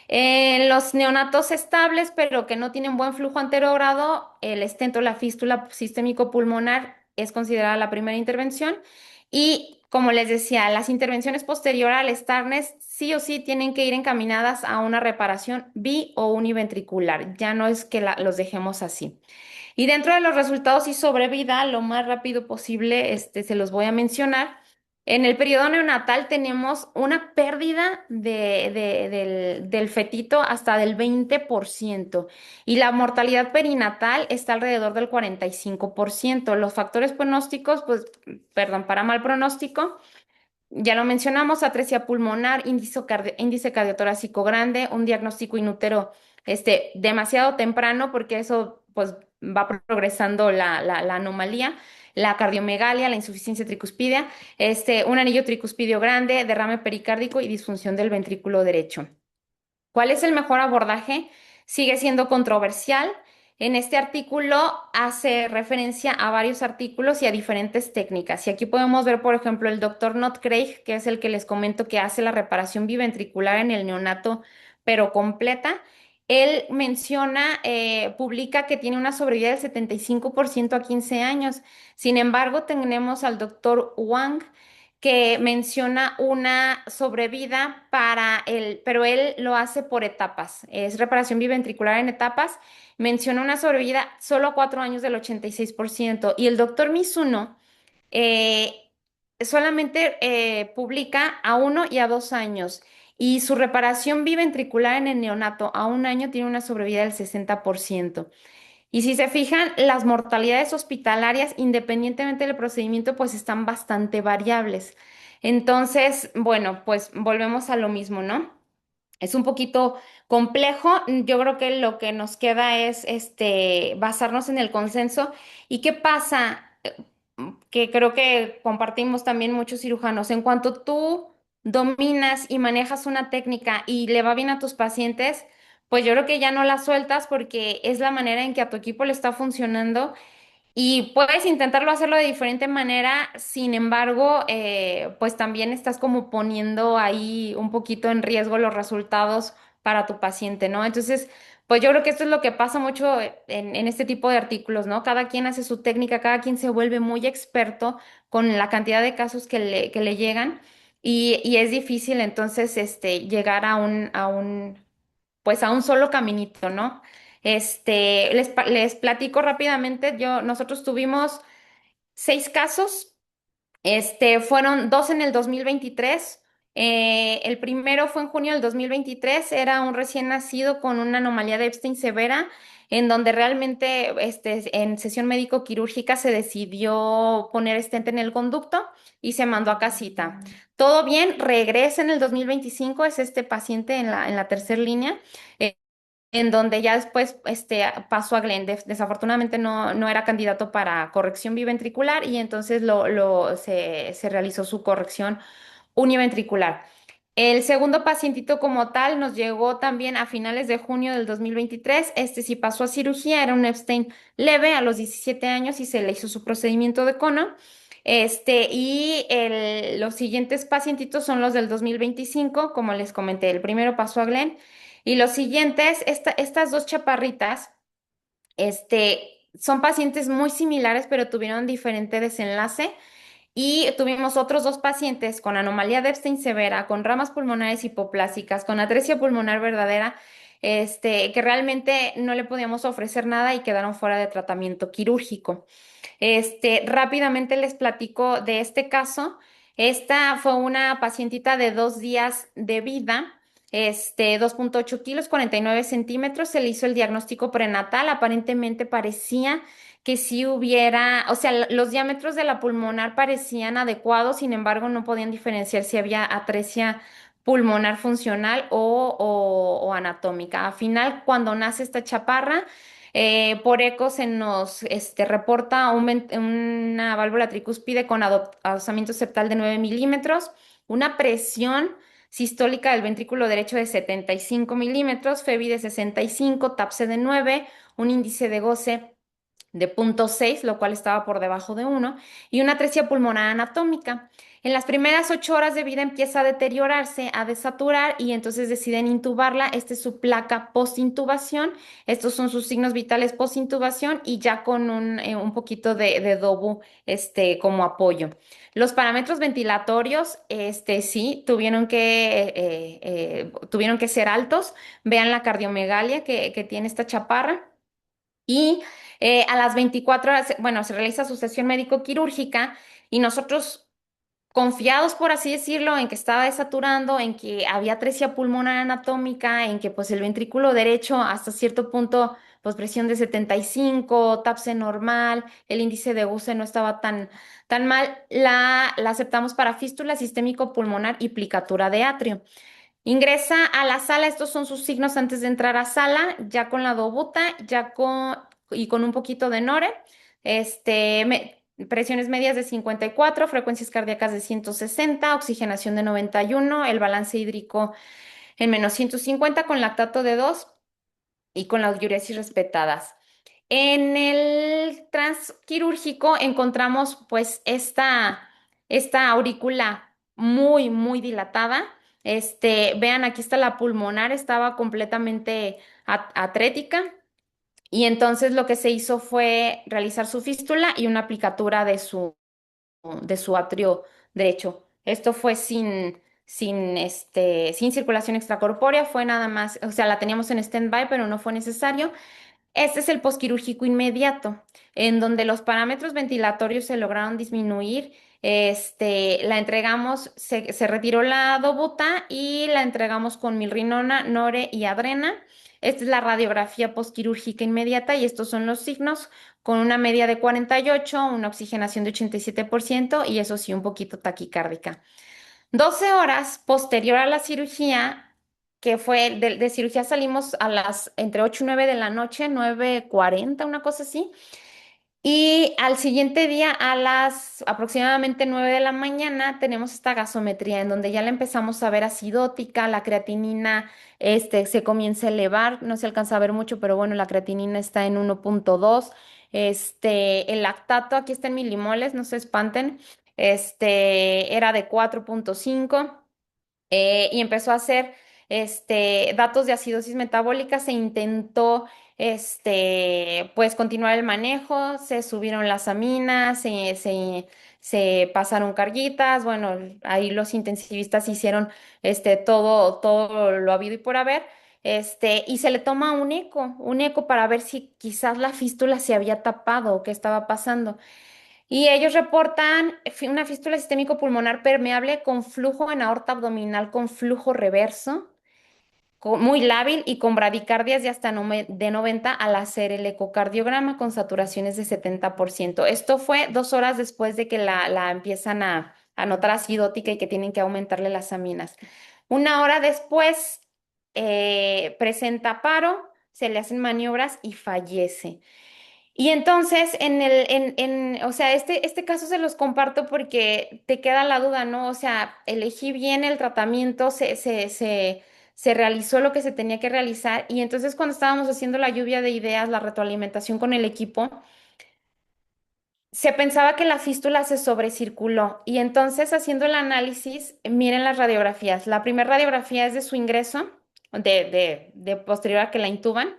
Los neonatos estables, pero que no tienen buen flujo anterogrado, el estento, la fístula sistémico-pulmonar es considerada la primera intervención. Y como les decía, las intervenciones posteriores al Starnes sí o sí tienen que ir encaminadas a una reparación bi o univentricular. Ya no es que los dejemos así. Y dentro de los resultados y sobrevida, lo más rápido posible, se los voy a mencionar. En el periodo neonatal tenemos una pérdida del fetito hasta del 20% y la mortalidad perinatal está alrededor del 45%. Los factores pronósticos, pues, perdón, para mal pronóstico. Ya lo mencionamos, atresia pulmonar, índice cardiotorácico grande, un diagnóstico inútero demasiado temprano porque eso pues va progresando la anomalía, la cardiomegalia, la insuficiencia tricuspidea, un anillo tricuspidio grande, derrame pericárdico y disfunción del ventrículo derecho. ¿Cuál es el mejor abordaje? Sigue siendo controversial. En este artículo hace referencia a varios artículos y a diferentes técnicas. Y aquí podemos ver, por ejemplo, el doctor Not Craig, que es el que les comento que hace la reparación biventricular en el neonato, pero completa. Él menciona, publica que tiene una sobrevida del 75% a 15 años. Sin embargo, tenemos al doctor Wang que menciona una sobrevida para él, pero él lo hace por etapas. Es reparación biventricular en etapas. Menciona una sobrevida solo a 4 años del 86%. Y el doctor Mizuno eh, solamente publica a 1 y a 2 años. Y su reparación biventricular en el neonato a 1 año tiene una sobrevida del 60%. Y si se fijan, las mortalidades hospitalarias, independientemente del procedimiento, pues están bastante variables. Entonces, bueno, pues volvemos a lo mismo, ¿no? Es un poquito complejo. Yo creo que lo que nos queda es basarnos en el consenso. ¿Y qué pasa? Que creo que compartimos también muchos cirujanos. En cuanto tú dominas y manejas una técnica y le va bien a tus pacientes, pues yo creo que ya no la sueltas porque es la manera en que a tu equipo le está funcionando y puedes intentarlo hacerlo de diferente manera, sin embargo, pues también estás como poniendo ahí un poquito en riesgo los resultados para tu paciente, ¿no? Entonces, pues yo creo que esto es lo que pasa mucho en este tipo de artículos, ¿no? Cada quien hace su técnica, cada quien se vuelve muy experto con la cantidad de casos que le llegan y es difícil entonces llegar pues a un solo caminito, ¿no? Les platico rápidamente. Nosotros tuvimos 6 casos. Fueron dos en el 2023. El primero fue en junio del 2023. Era un recién nacido con una anomalía de Epstein severa, en donde realmente en sesión médico-quirúrgica se decidió poner stent en el conducto y se mandó a casita. Todo bien, regresa en el 2025. Es este paciente en la tercera línea. eh, en donde ya después pasó a Glenn. Desafortunadamente no era candidato para corrección biventricular y entonces se realizó su corrección univentricular. El segundo pacientito como tal nos llegó también a finales de junio del 2023. Este sí pasó a cirugía, era un Epstein leve a los 17 años y se le hizo su procedimiento de cono. Los siguientes pacientitos son los del 2025, como les comenté. El primero pasó a Glenn y los siguientes, estas dos chaparritas, son pacientes muy similares, pero tuvieron diferente desenlace. Y tuvimos otros dos pacientes con anomalía de Epstein severa, con ramas pulmonares hipoplásicas, con atresia pulmonar verdadera, que realmente no le podíamos ofrecer nada y quedaron fuera de tratamiento quirúrgico. Rápidamente les platico de este caso. Esta fue una pacientita de 2 días de vida. 2,8 kilos, 49 centímetros. Se le hizo el diagnóstico prenatal. Aparentemente parecía que sí hubiera, o sea, los diámetros de la pulmonar parecían adecuados, sin embargo, no podían diferenciar si había atresia pulmonar funcional o anatómica. Al final, cuando nace esta chaparra, por eco se nos reporta una válvula tricúspide con adosamiento septal de 9 milímetros, una presión sistólica del ventrículo derecho de 75 milímetros, FEBI de 65, TAPSE de 9, un índice de goce de 0,6, lo cual estaba por debajo de 1, y una atresia pulmonar anatómica. En las primeras 8 horas de vida empieza a deteriorarse, a desaturar y entonces deciden intubarla. Esta es su placa post-intubación. Estos son sus signos vitales post-intubación y ya con un poquito de DOBU como apoyo. Los parámetros ventilatorios, sí, tuvieron que ser altos. Vean la cardiomegalia que tiene esta chaparra. Y a las 24 horas, bueno, se realiza su sesión médico-quirúrgica y nosotros, confiados, por así decirlo, en que estaba desaturando, en que había atresia pulmonar anatómica, en que pues el ventrículo derecho hasta cierto punto, pues presión de 75, TAPSE normal, el índice de Guse no estaba tan mal, la aceptamos para fístula sistémico pulmonar y plicatura de atrio. Ingresa a la sala, estos son sus signos antes de entrar a sala, ya con la dobuta, y con un poquito de nore, presiones medias de 54, frecuencias cardíacas de 160, oxigenación de 91, el balance hídrico en -150 con lactato de 2 y con las diuresis respetadas. En el transquirúrgico encontramos pues esta aurícula muy, muy dilatada. Vean, aquí está la pulmonar, estaba completamente atrética. Y entonces lo que se hizo fue realizar su fístula y una aplicatura de su atrio derecho. Esto fue sin circulación extracorpórea, fue nada más, o sea, la teníamos en stand-by, pero no fue necesario. Este es el posquirúrgico inmediato, en donde los parámetros ventilatorios se lograron disminuir. La entregamos, se retiró la dobuta y la entregamos con milrinona, nore y adrena. Esta es la radiografía posquirúrgica inmediata y estos son los signos con una media de 48, una oxigenación de 87% y eso sí, un poquito taquicárdica. 12 horas posterior a la cirugía, que fue de cirugía salimos a las entre 8 y 9 de la noche, 9:40 una cosa así. Y al siguiente día, a las aproximadamente 9 de la mañana, tenemos esta gasometría en donde ya la empezamos a ver acidótica, la creatinina se comienza a elevar, no se alcanza a ver mucho, pero bueno, la creatinina está en 1.2. El lactato, aquí está en milimoles, no se espanten, era de 4.5 y empezó a hacer datos de acidosis metabólica, se intentó pues continuar el manejo, se subieron las aminas, se pasaron carguitas, bueno, ahí los intensivistas hicieron todo lo habido y por haber. Y se le toma un eco para ver si quizás la fístula se había tapado o qué estaba pasando. Y ellos reportan una fístula sistémico pulmonar permeable con flujo en aorta abdominal con flujo reverso, muy lábil y con bradicardias de hasta de 90 al hacer el ecocardiograma con saturaciones de 70%. Esto fue 2 horas después de que la empiezan a notar acidótica y que tienen que aumentarle las aminas. Una hora después presenta paro, se le hacen maniobras y fallece. Y entonces, o sea, este caso se los comparto porque te queda la duda, ¿no? O sea, elegí bien el tratamiento, se realizó lo que se tenía que realizar y entonces cuando estábamos haciendo la lluvia de ideas, la retroalimentación con el equipo, se pensaba que la fístula se sobrecirculó y entonces haciendo el análisis, miren las radiografías. La primera radiografía es de su ingreso, de posterior a que la intuban.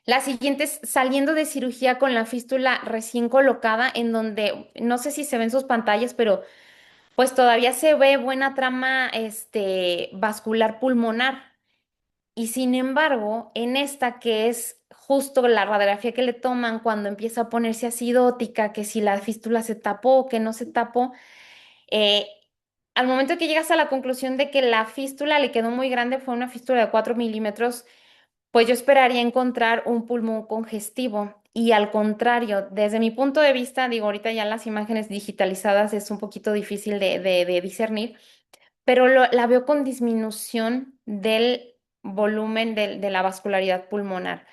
La siguiente es saliendo de cirugía con la fístula recién colocada, en donde no sé si se ven sus pantallas, pero pues todavía se ve buena trama vascular pulmonar. Y sin embargo, en esta que es justo la radiografía que le toman cuando empieza a ponerse acidótica, que si la fístula se tapó, que no se tapó, eh, al momento que llegas a la conclusión de que la fístula le quedó muy grande, fue una fístula de 4 milímetros, pues yo esperaría encontrar un pulmón congestivo y al contrario, desde mi punto de vista, digo, ahorita ya las imágenes digitalizadas es un poquito difícil de discernir, pero la veo con disminución del volumen de la vascularidad pulmonar.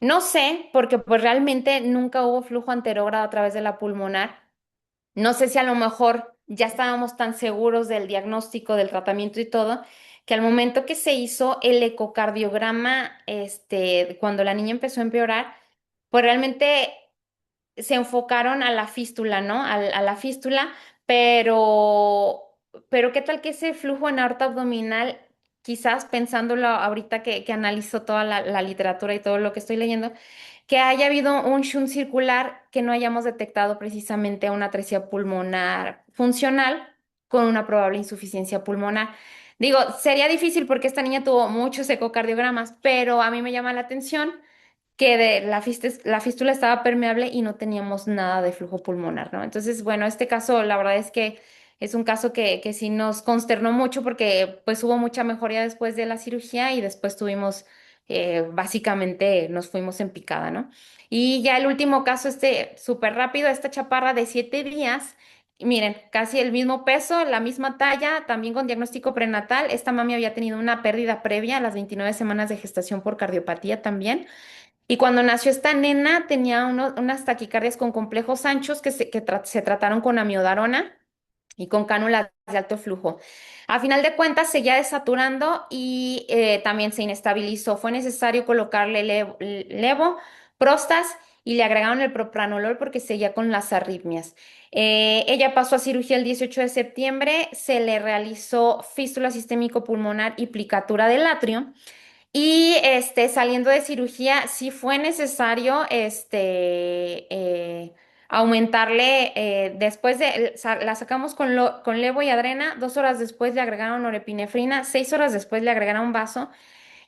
No sé, porque pues realmente nunca hubo flujo anterógrado a través de la pulmonar. No sé si a lo mejor ya estábamos tan seguros del diagnóstico, del tratamiento y todo, que al momento que se hizo el ecocardiograma, cuando la niña empezó a empeorar, pues realmente se enfocaron a la fístula, ¿no? A la fístula, pero ¿qué tal que ese flujo en aorta abdominal, quizás pensándolo ahorita que analizo toda la literatura y todo lo que estoy leyendo, que haya habido un shunt circular que no hayamos detectado precisamente una atresia pulmonar funcional con una probable insuficiencia pulmonar? Digo, sería difícil porque esta niña tuvo muchos ecocardiogramas, pero a mí me llama la atención que la fístula estaba permeable y no teníamos nada de flujo pulmonar, ¿no? Entonces, bueno, este caso, la verdad es que es un caso que sí nos consternó mucho porque pues hubo mucha mejoría después de la cirugía y después tuvimos, básicamente nos fuimos en picada, ¿no? Y ya el último caso, súper rápido, esta chaparra de 7 días. Y miren, casi el mismo peso, la misma talla, también con diagnóstico prenatal. Esta mami había tenido una pérdida previa a las 29 semanas de gestación por cardiopatía también. Y cuando nació esta nena tenía unas taquicardias con complejos anchos que se trataron con amiodarona y con cánulas de alto flujo. A final de cuentas seguía desaturando y también se inestabilizó. Fue necesario colocarle levo, prostas y le agregaron el propranolol porque seguía con las arritmias. Ella pasó a cirugía el 18 de septiembre, se le realizó fístula sistémico pulmonar y plicatura del atrio. Y saliendo de cirugía, sí fue necesario aumentarle, después de, la sacamos con levo y adrena, 2 horas después le agregaron norepinefrina, 6 horas después le agregaron vaso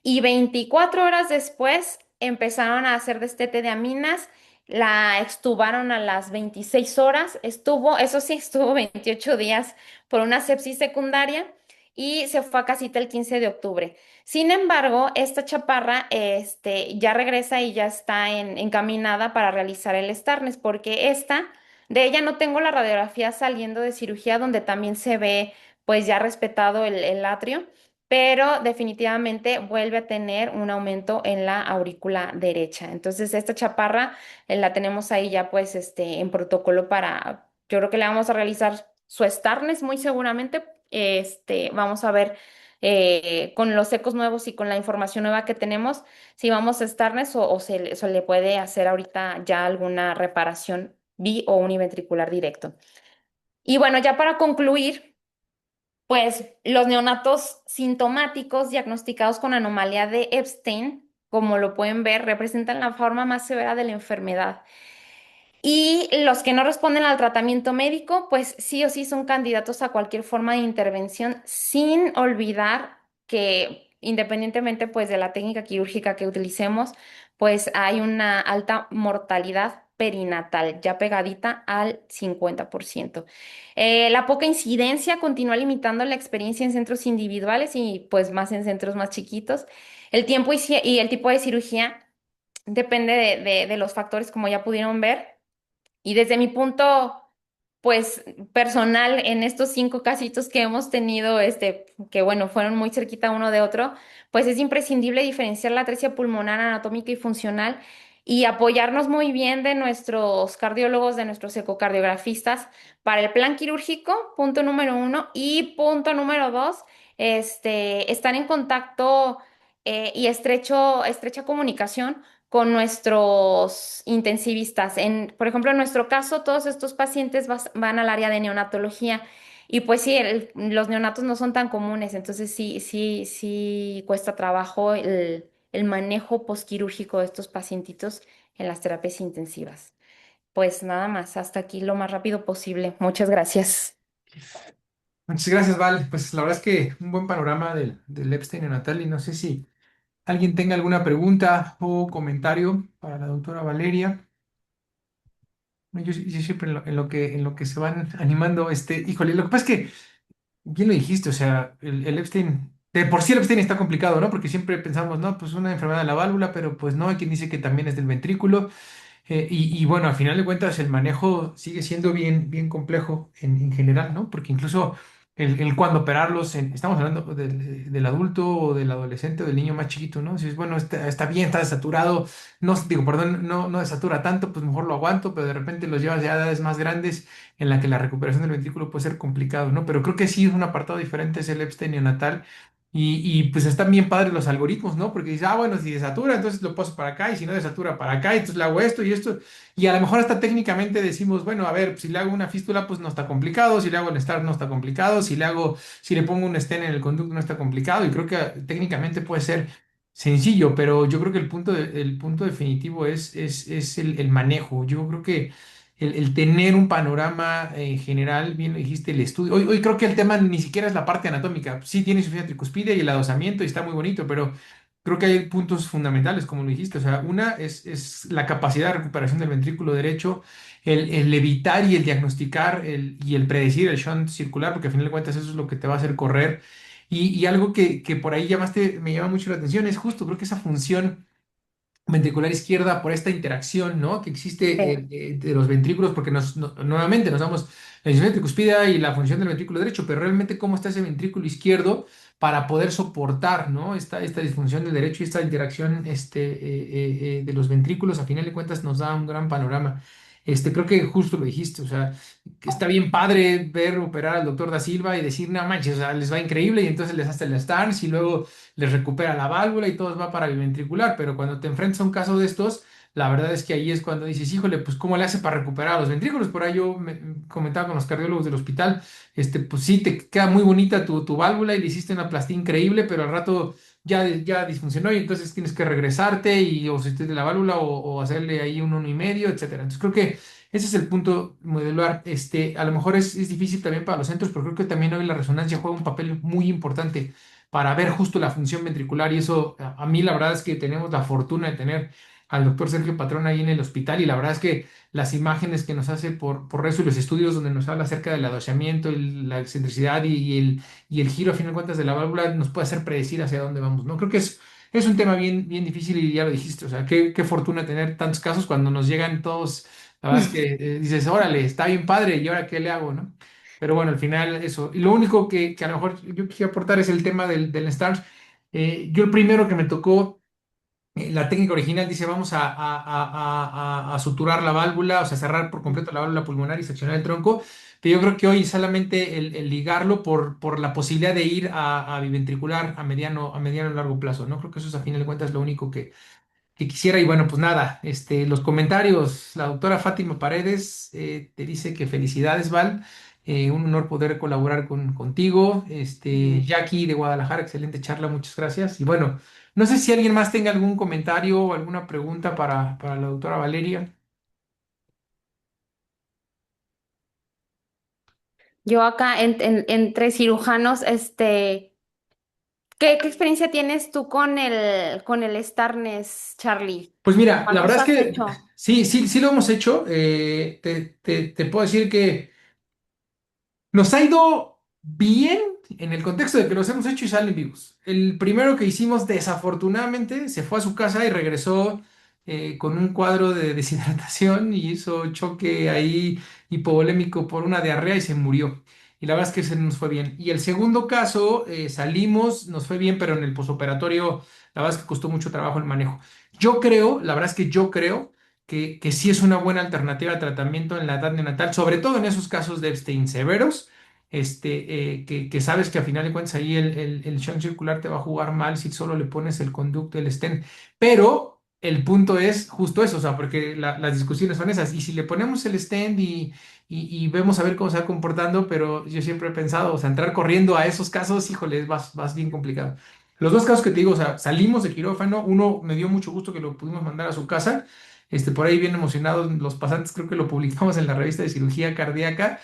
y 24 horas después empezaron a hacer destete de aminas, la extubaron a las 26 horas, eso sí, estuvo 28 días por una sepsis secundaria y se fue a casita el 15 de octubre. Sin embargo, esta chaparra ya regresa y ya está encaminada para realizar el Starnes, porque de ella no tengo la radiografía saliendo de cirugía donde también se ve pues ya respetado el atrio, pero definitivamente vuelve a tener un aumento en la aurícula derecha. Entonces, esta chaparra la tenemos ahí ya pues en protocolo yo creo que le vamos a realizar su Starnes muy seguramente. Vamos a ver con los ecos nuevos y con la información nueva que tenemos, si vamos a Starnes o se le puede hacer ahorita ya alguna reparación o univentricular directo. Y bueno, ya para concluir. Pues los neonatos sintomáticos diagnosticados con anomalía de Epstein, como lo pueden ver, representan la forma más severa de la enfermedad. Y los que no responden al tratamiento médico, pues sí o sí son candidatos a cualquier forma de intervención, sin olvidar que independientemente pues de la técnica quirúrgica que utilicemos, pues hay una alta mortalidad perinatal, ya pegadita al 50%. La poca incidencia continúa limitando la experiencia en centros individuales y pues más en centros más chiquitos. El tiempo y el tipo de cirugía depende de los factores como ya pudieron ver. Y desde mi punto, pues, personal, en estos 5 casitos que hemos tenido, que bueno, fueron muy cerquita uno de otro, pues es imprescindible diferenciar la atresia pulmonar anatómica y funcional y apoyarnos muy bien de nuestros cardiólogos, de nuestros ecocardiografistas para el plan quirúrgico, punto número uno. Y punto número dos, estar en contacto y estrecha comunicación con nuestros intensivistas. Por ejemplo, en nuestro caso, todos estos pacientes van al área de neonatología y pues sí, los neonatos no son tan comunes, entonces sí, sí, sí cuesta trabajo el manejo posquirúrgico de estos pacientitos en las terapias intensivas. Pues nada más, hasta aquí lo más rápido posible. Muchas gracias. Muchas gracias, Val. Pues la verdad es que un buen panorama del Epstein neonatal y no sé si alguien tenga alguna pregunta o comentario para la doctora Valeria. Yo siempre en lo que se van animando, híjole, lo que pasa es que bien lo dijiste, o sea, el Epstein, de por sí el Epstein está complicado, ¿no? Porque siempre pensamos, no, pues una enfermedad de la válvula, pero pues no, hay quien dice que también es del ventrículo. Y bueno, al final de cuentas el manejo sigue siendo bien, bien complejo en general, ¿no? Porque incluso el cuando operarlos, estamos hablando del adulto o del adolescente o del niño más chiquito, ¿no? Si es bueno, está bien, está desaturado, no, digo, perdón, no desatura tanto, pues mejor lo aguanto, pero de repente los llevas ya a edades más grandes en la que la recuperación del ventrículo puede ser complicado, ¿no? Pero creo que sí es un apartado diferente, es el Epstein neonatal. Pues están bien padres los algoritmos, ¿no? Porque dices, bueno, si desatura, entonces lo paso para acá, y si no desatura para acá, entonces le hago esto y esto. Y a lo mejor hasta técnicamente decimos, bueno, a ver, si le hago una fístula, pues no está complicado, si le hago el star no está complicado, si le pongo un stent en el conducto no está complicado, y creo que técnicamente puede ser sencillo, pero yo creo que el punto definitivo es el manejo. Yo creo que el tener un panorama general, bien lo dijiste, el estudio. Hoy creo que el tema ni siquiera es la parte anatómica. Sí tiene insuficiencia tricuspidia y el adosamiento y está muy bonito, pero creo que hay puntos fundamentales, como lo dijiste. O sea, una es la capacidad de recuperación del ventrículo derecho, el evitar y el diagnosticar y el predecir el shunt circular, porque al final de cuentas eso es lo que te va a hacer correr. Y algo que por ahí me llama mucho la atención es justo, creo que esa función ventricular izquierda por esta interacción, ¿no? Que existe Sí. de los ventrículos, porque nuevamente nos damos la disfunción tricuspida y la función del ventrículo derecho, pero realmente cómo está ese ventrículo izquierdo para poder soportar, ¿no? Esta disfunción del derecho y esta interacción de los ventrículos, a final de cuentas, nos da un gran panorama. Creo que justo lo dijiste, o sea, que está bien padre ver operar al doctor Da Silva y decir, no manches, o sea, les va increíble y entonces les hace el stance y luego les recupera la válvula y todo va para el ventricular, pero cuando te enfrentas a un caso de estos, la verdad es que ahí es cuando dices, híjole, pues ¿cómo le hace para recuperar los ventrículos? Por ahí yo comentaba con los cardiólogos del hospital, pues sí, te queda muy bonita tu válvula y le hiciste una plastía increíble, pero al rato ya disfuncionó y entonces tienes que regresarte y o sustituirle la válvula o hacerle ahí un 1,5, etcétera. Entonces creo que Ese es el punto modular. A lo mejor es difícil también para los centros, pero creo que también hoy la resonancia juega un papel muy importante para ver justo la función ventricular y eso, a mí la verdad es que tenemos la fortuna de tener al doctor Sergio Patrón ahí en el hospital y la verdad es que las imágenes que nos hace por eso y los estudios donde nos habla acerca del adoceamiento, la excentricidad y el giro a fin de cuentas de la válvula nos puede hacer predecir hacia dónde vamos, ¿no? Creo que es un tema bien, bien difícil y ya lo dijiste, o sea, qué fortuna tener tantos casos cuando nos llegan todos, la verdad es que dices, órale, está bien padre, ¿y ahora qué le hago, no? Pero bueno, al final eso. Y lo único que a lo mejor yo quisiera aportar es el tema del STARS. Yo el primero que me tocó, la técnica original dice, vamos a suturar la válvula, o sea, cerrar por completo la válvula pulmonar y seccionar el tronco. Pero yo creo que hoy solamente el ligarlo por la posibilidad de ir a biventricular a mediano y largo plazo, ¿no? Creo que eso es a fin de cuentas lo único que quisiera. Y bueno, pues nada, los comentarios. La doctora Fátima Paredes te dice que felicidades, Val. Un honor poder colaborar contigo. Jackie de Guadalajara, excelente charla, muchas gracias. Y bueno, no sé si alguien más tenga algún comentario o alguna pregunta para la doctora Valeria. Yo acá entre cirujanos, ¿qué experiencia tienes tú con el Starnes, Charlie? Pues mira, la verdad ¿Cuántos es has que hecho? sí, sí, sí lo hemos hecho. Te puedo decir que nos ha ido bien en el contexto de que los hemos hecho y salen vivos. El primero que hicimos, desafortunadamente, se fue a su casa y regresó con un cuadro de deshidratación y hizo choque ahí hipovolémico por una diarrea y se murió. Y la verdad es que ese no nos fue bien. Y el segundo caso, salimos, nos fue bien, pero en el posoperatorio, la verdad es que costó mucho trabajo el manejo. Yo creo, la verdad es que yo creo que sí es una buena alternativa de tratamiento en la edad neonatal, sobre todo en esos casos de Epstein severos, que sabes que a final de cuentas ahí el shunt circular te va a jugar mal si solo le pones el conducto, el stent, pero el punto es justo eso, o sea, porque las discusiones son esas, y si le ponemos el stent y vemos a ver cómo se va comportando, pero yo siempre he pensado, o sea, entrar corriendo a esos casos, híjole, vas bien complicado. Los dos casos que te digo, o sea, salimos de quirófano, uno me dio mucho gusto que lo pudimos mandar a su casa, por ahí bien emocionados los pasantes, creo que lo publicamos en la revista de cirugía cardíaca,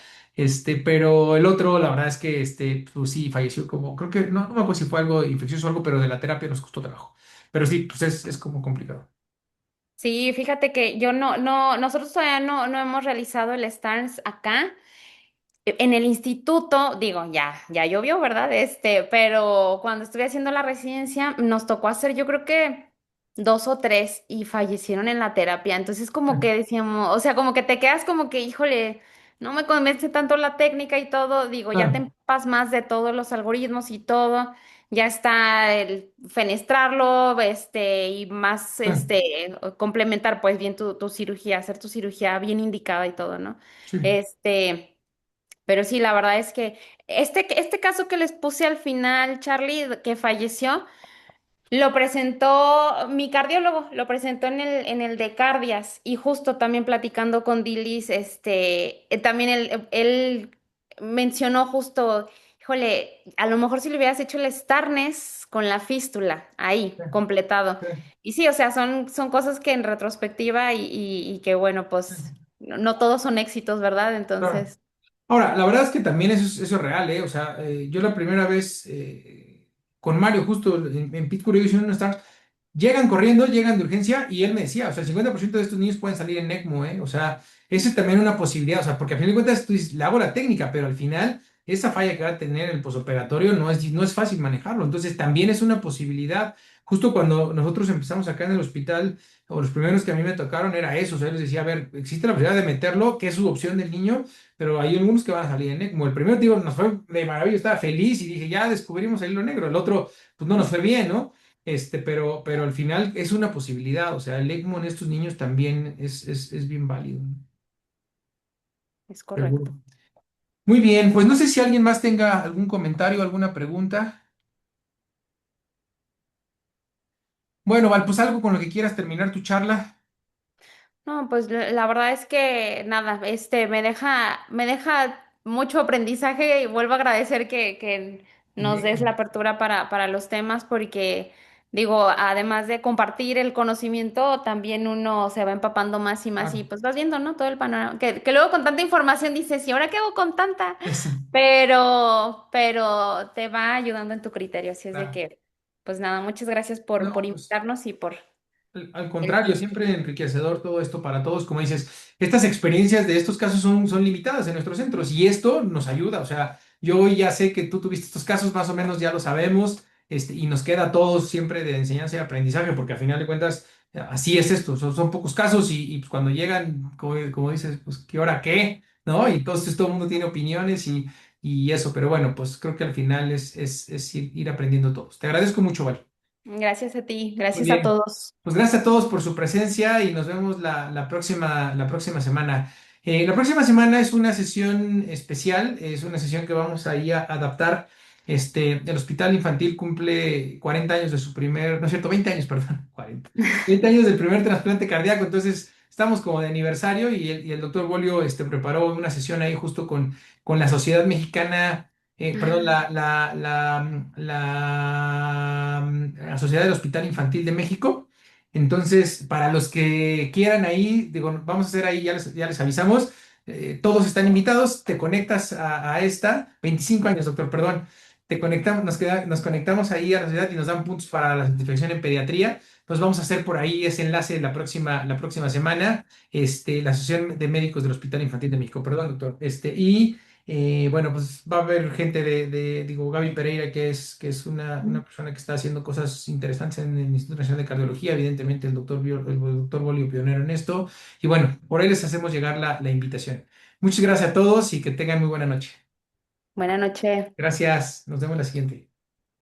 pero el otro, la verdad es que, pues sí, falleció como, creo que, no me acuerdo si fue algo infeccioso o algo, pero de la terapia nos costó trabajo. Pero sí, pues es como complicado. Sí, fíjate que yo nosotros todavía no hemos realizado el Starnes acá. En el instituto, digo, ya llovió, ¿verdad? Pero cuando estuve haciendo la residencia, nos tocó hacer, yo creo que dos o tres y fallecieron en la terapia. Entonces, como que decíamos, o sea, como que te quedas como que, híjole, no me convence tanto la técnica y todo. Digo, ya te Claro, empapas más de todos los algoritmos y todo. Ya está el fenestrarlo, y más, complementar pues bien tu cirugía, hacer tu cirugía bien indicada y todo, ¿no? sí, Este. Pero sí, la verdad es que este caso que les puse al final, Charlie, que falleció, lo presentó mi cardiólogo, lo presentó en el de Cardias y justo también platicando con Dilis, también él mencionó justo, híjole, a lo mejor si le hubieras hecho el Starnes con la fístula ahí, sí, completado. sí, Y sí, o sea, son cosas que en retrospectiva y que bueno, sí, pues no todos son éxitos, ¿verdad? claro. Entonces... Ahora, la verdad es que también eso es real, ¿eh? O sea, yo la primera vez con Mario, justo en Pit Curiosity Union Stars, llegan corriendo, llegan de urgencia, y él me decía, o sea, el 50% de estos niños pueden salir en ECMO, ¿eh? O sea, eso es también una posibilidad, o sea, porque a fin de cuentas tú dices, le hago la técnica, pero al final esa falla que va a tener el posoperatorio no es fácil manejarlo, entonces también es una posibilidad. Justo cuando nosotros empezamos acá en el hospital, o los primeros que a mí me tocaron era eso, o sea, yo les decía, a ver, existe la posibilidad de meterlo, que es su opción del niño, pero hay algunos que van a salir en ECMO. El primero, digo, nos fue de maravilla, estaba feliz y dije, ya descubrimos el hilo negro. El otro, pues no nos fue bien, ¿no? Pero al final es una posibilidad, o sea, el ECMO en estos niños también es bien válido, ¿no? Es Seguro. correcto. Muy bien, pues no sé si alguien más tenga algún comentario, alguna pregunta. Bueno, Val, pues algo con lo que quieras terminar tu charla. No, pues la verdad es que nada, me deja mucho aprendizaje y vuelvo a agradecer que Muy nos des la bien. apertura para los temas porque digo, además de compartir el conocimiento, también uno se va empapando más y más y Claro. pues vas viendo, ¿no? Todo el panorama. Que luego con tanta información dices, ¿y ahora qué hago con tanta? Eso, Pero te va ayudando en tu criterio. Así es de claro. que, pues nada, muchas gracias por No, pues. invitarnos y por Al el contrario, tiempo. siempre enriquecedor todo esto para todos. Como dices, estas experiencias de estos casos son limitadas en nuestros centros y esto nos ayuda. O sea, yo ya sé que tú tuviste estos casos, más o menos ya lo sabemos, y nos queda a todos siempre de enseñanza y aprendizaje, porque al final de cuentas, así es esto. Son pocos casos y, pues, cuando llegan, como dices, pues, ¿qué hora qué? ¿No? Y entonces todo el mundo tiene opiniones y eso, pero bueno, pues creo que al final es ir aprendiendo todos. Te agradezco mucho, Val. Gracias a ti, Muy gracias a bien. todos. Pues gracias a todos por su presencia y nos vemos la próxima semana. La próxima semana es una sesión especial, es una sesión que vamos ahí a adaptar. El Hospital Infantil cumple 40 años de su primer, no es cierto, 20 años, perdón, 40. 20 años del primer trasplante cardíaco, entonces estamos como de aniversario y el doctor Bolio preparó una sesión ahí justo con la Sociedad Mexicana, perdón, la Sociedad del Hospital Infantil de México. Entonces, para los que quieran ahí, digo, vamos a hacer ahí, ya les avisamos, todos están invitados, te conectas a esta, 25 años, doctor, perdón, nos conectamos ahí a la sociedad y nos dan puntos para la certificación en pediatría. Pues vamos a hacer por ahí ese enlace la próxima semana, la Asociación de Médicos del Hospital Infantil de México, perdón, doctor. Bueno, pues va a haber gente digo, Gaby Pereira, que es una persona que está haciendo cosas interesantes en el Instituto Nacional de Cardiología, evidentemente el doctor Bolio pionero en esto, y bueno, por ahí les hacemos llegar la invitación. Muchas gracias a todos y que tengan muy buena noche. Buenas noches. Gracias, nos vemos la siguiente.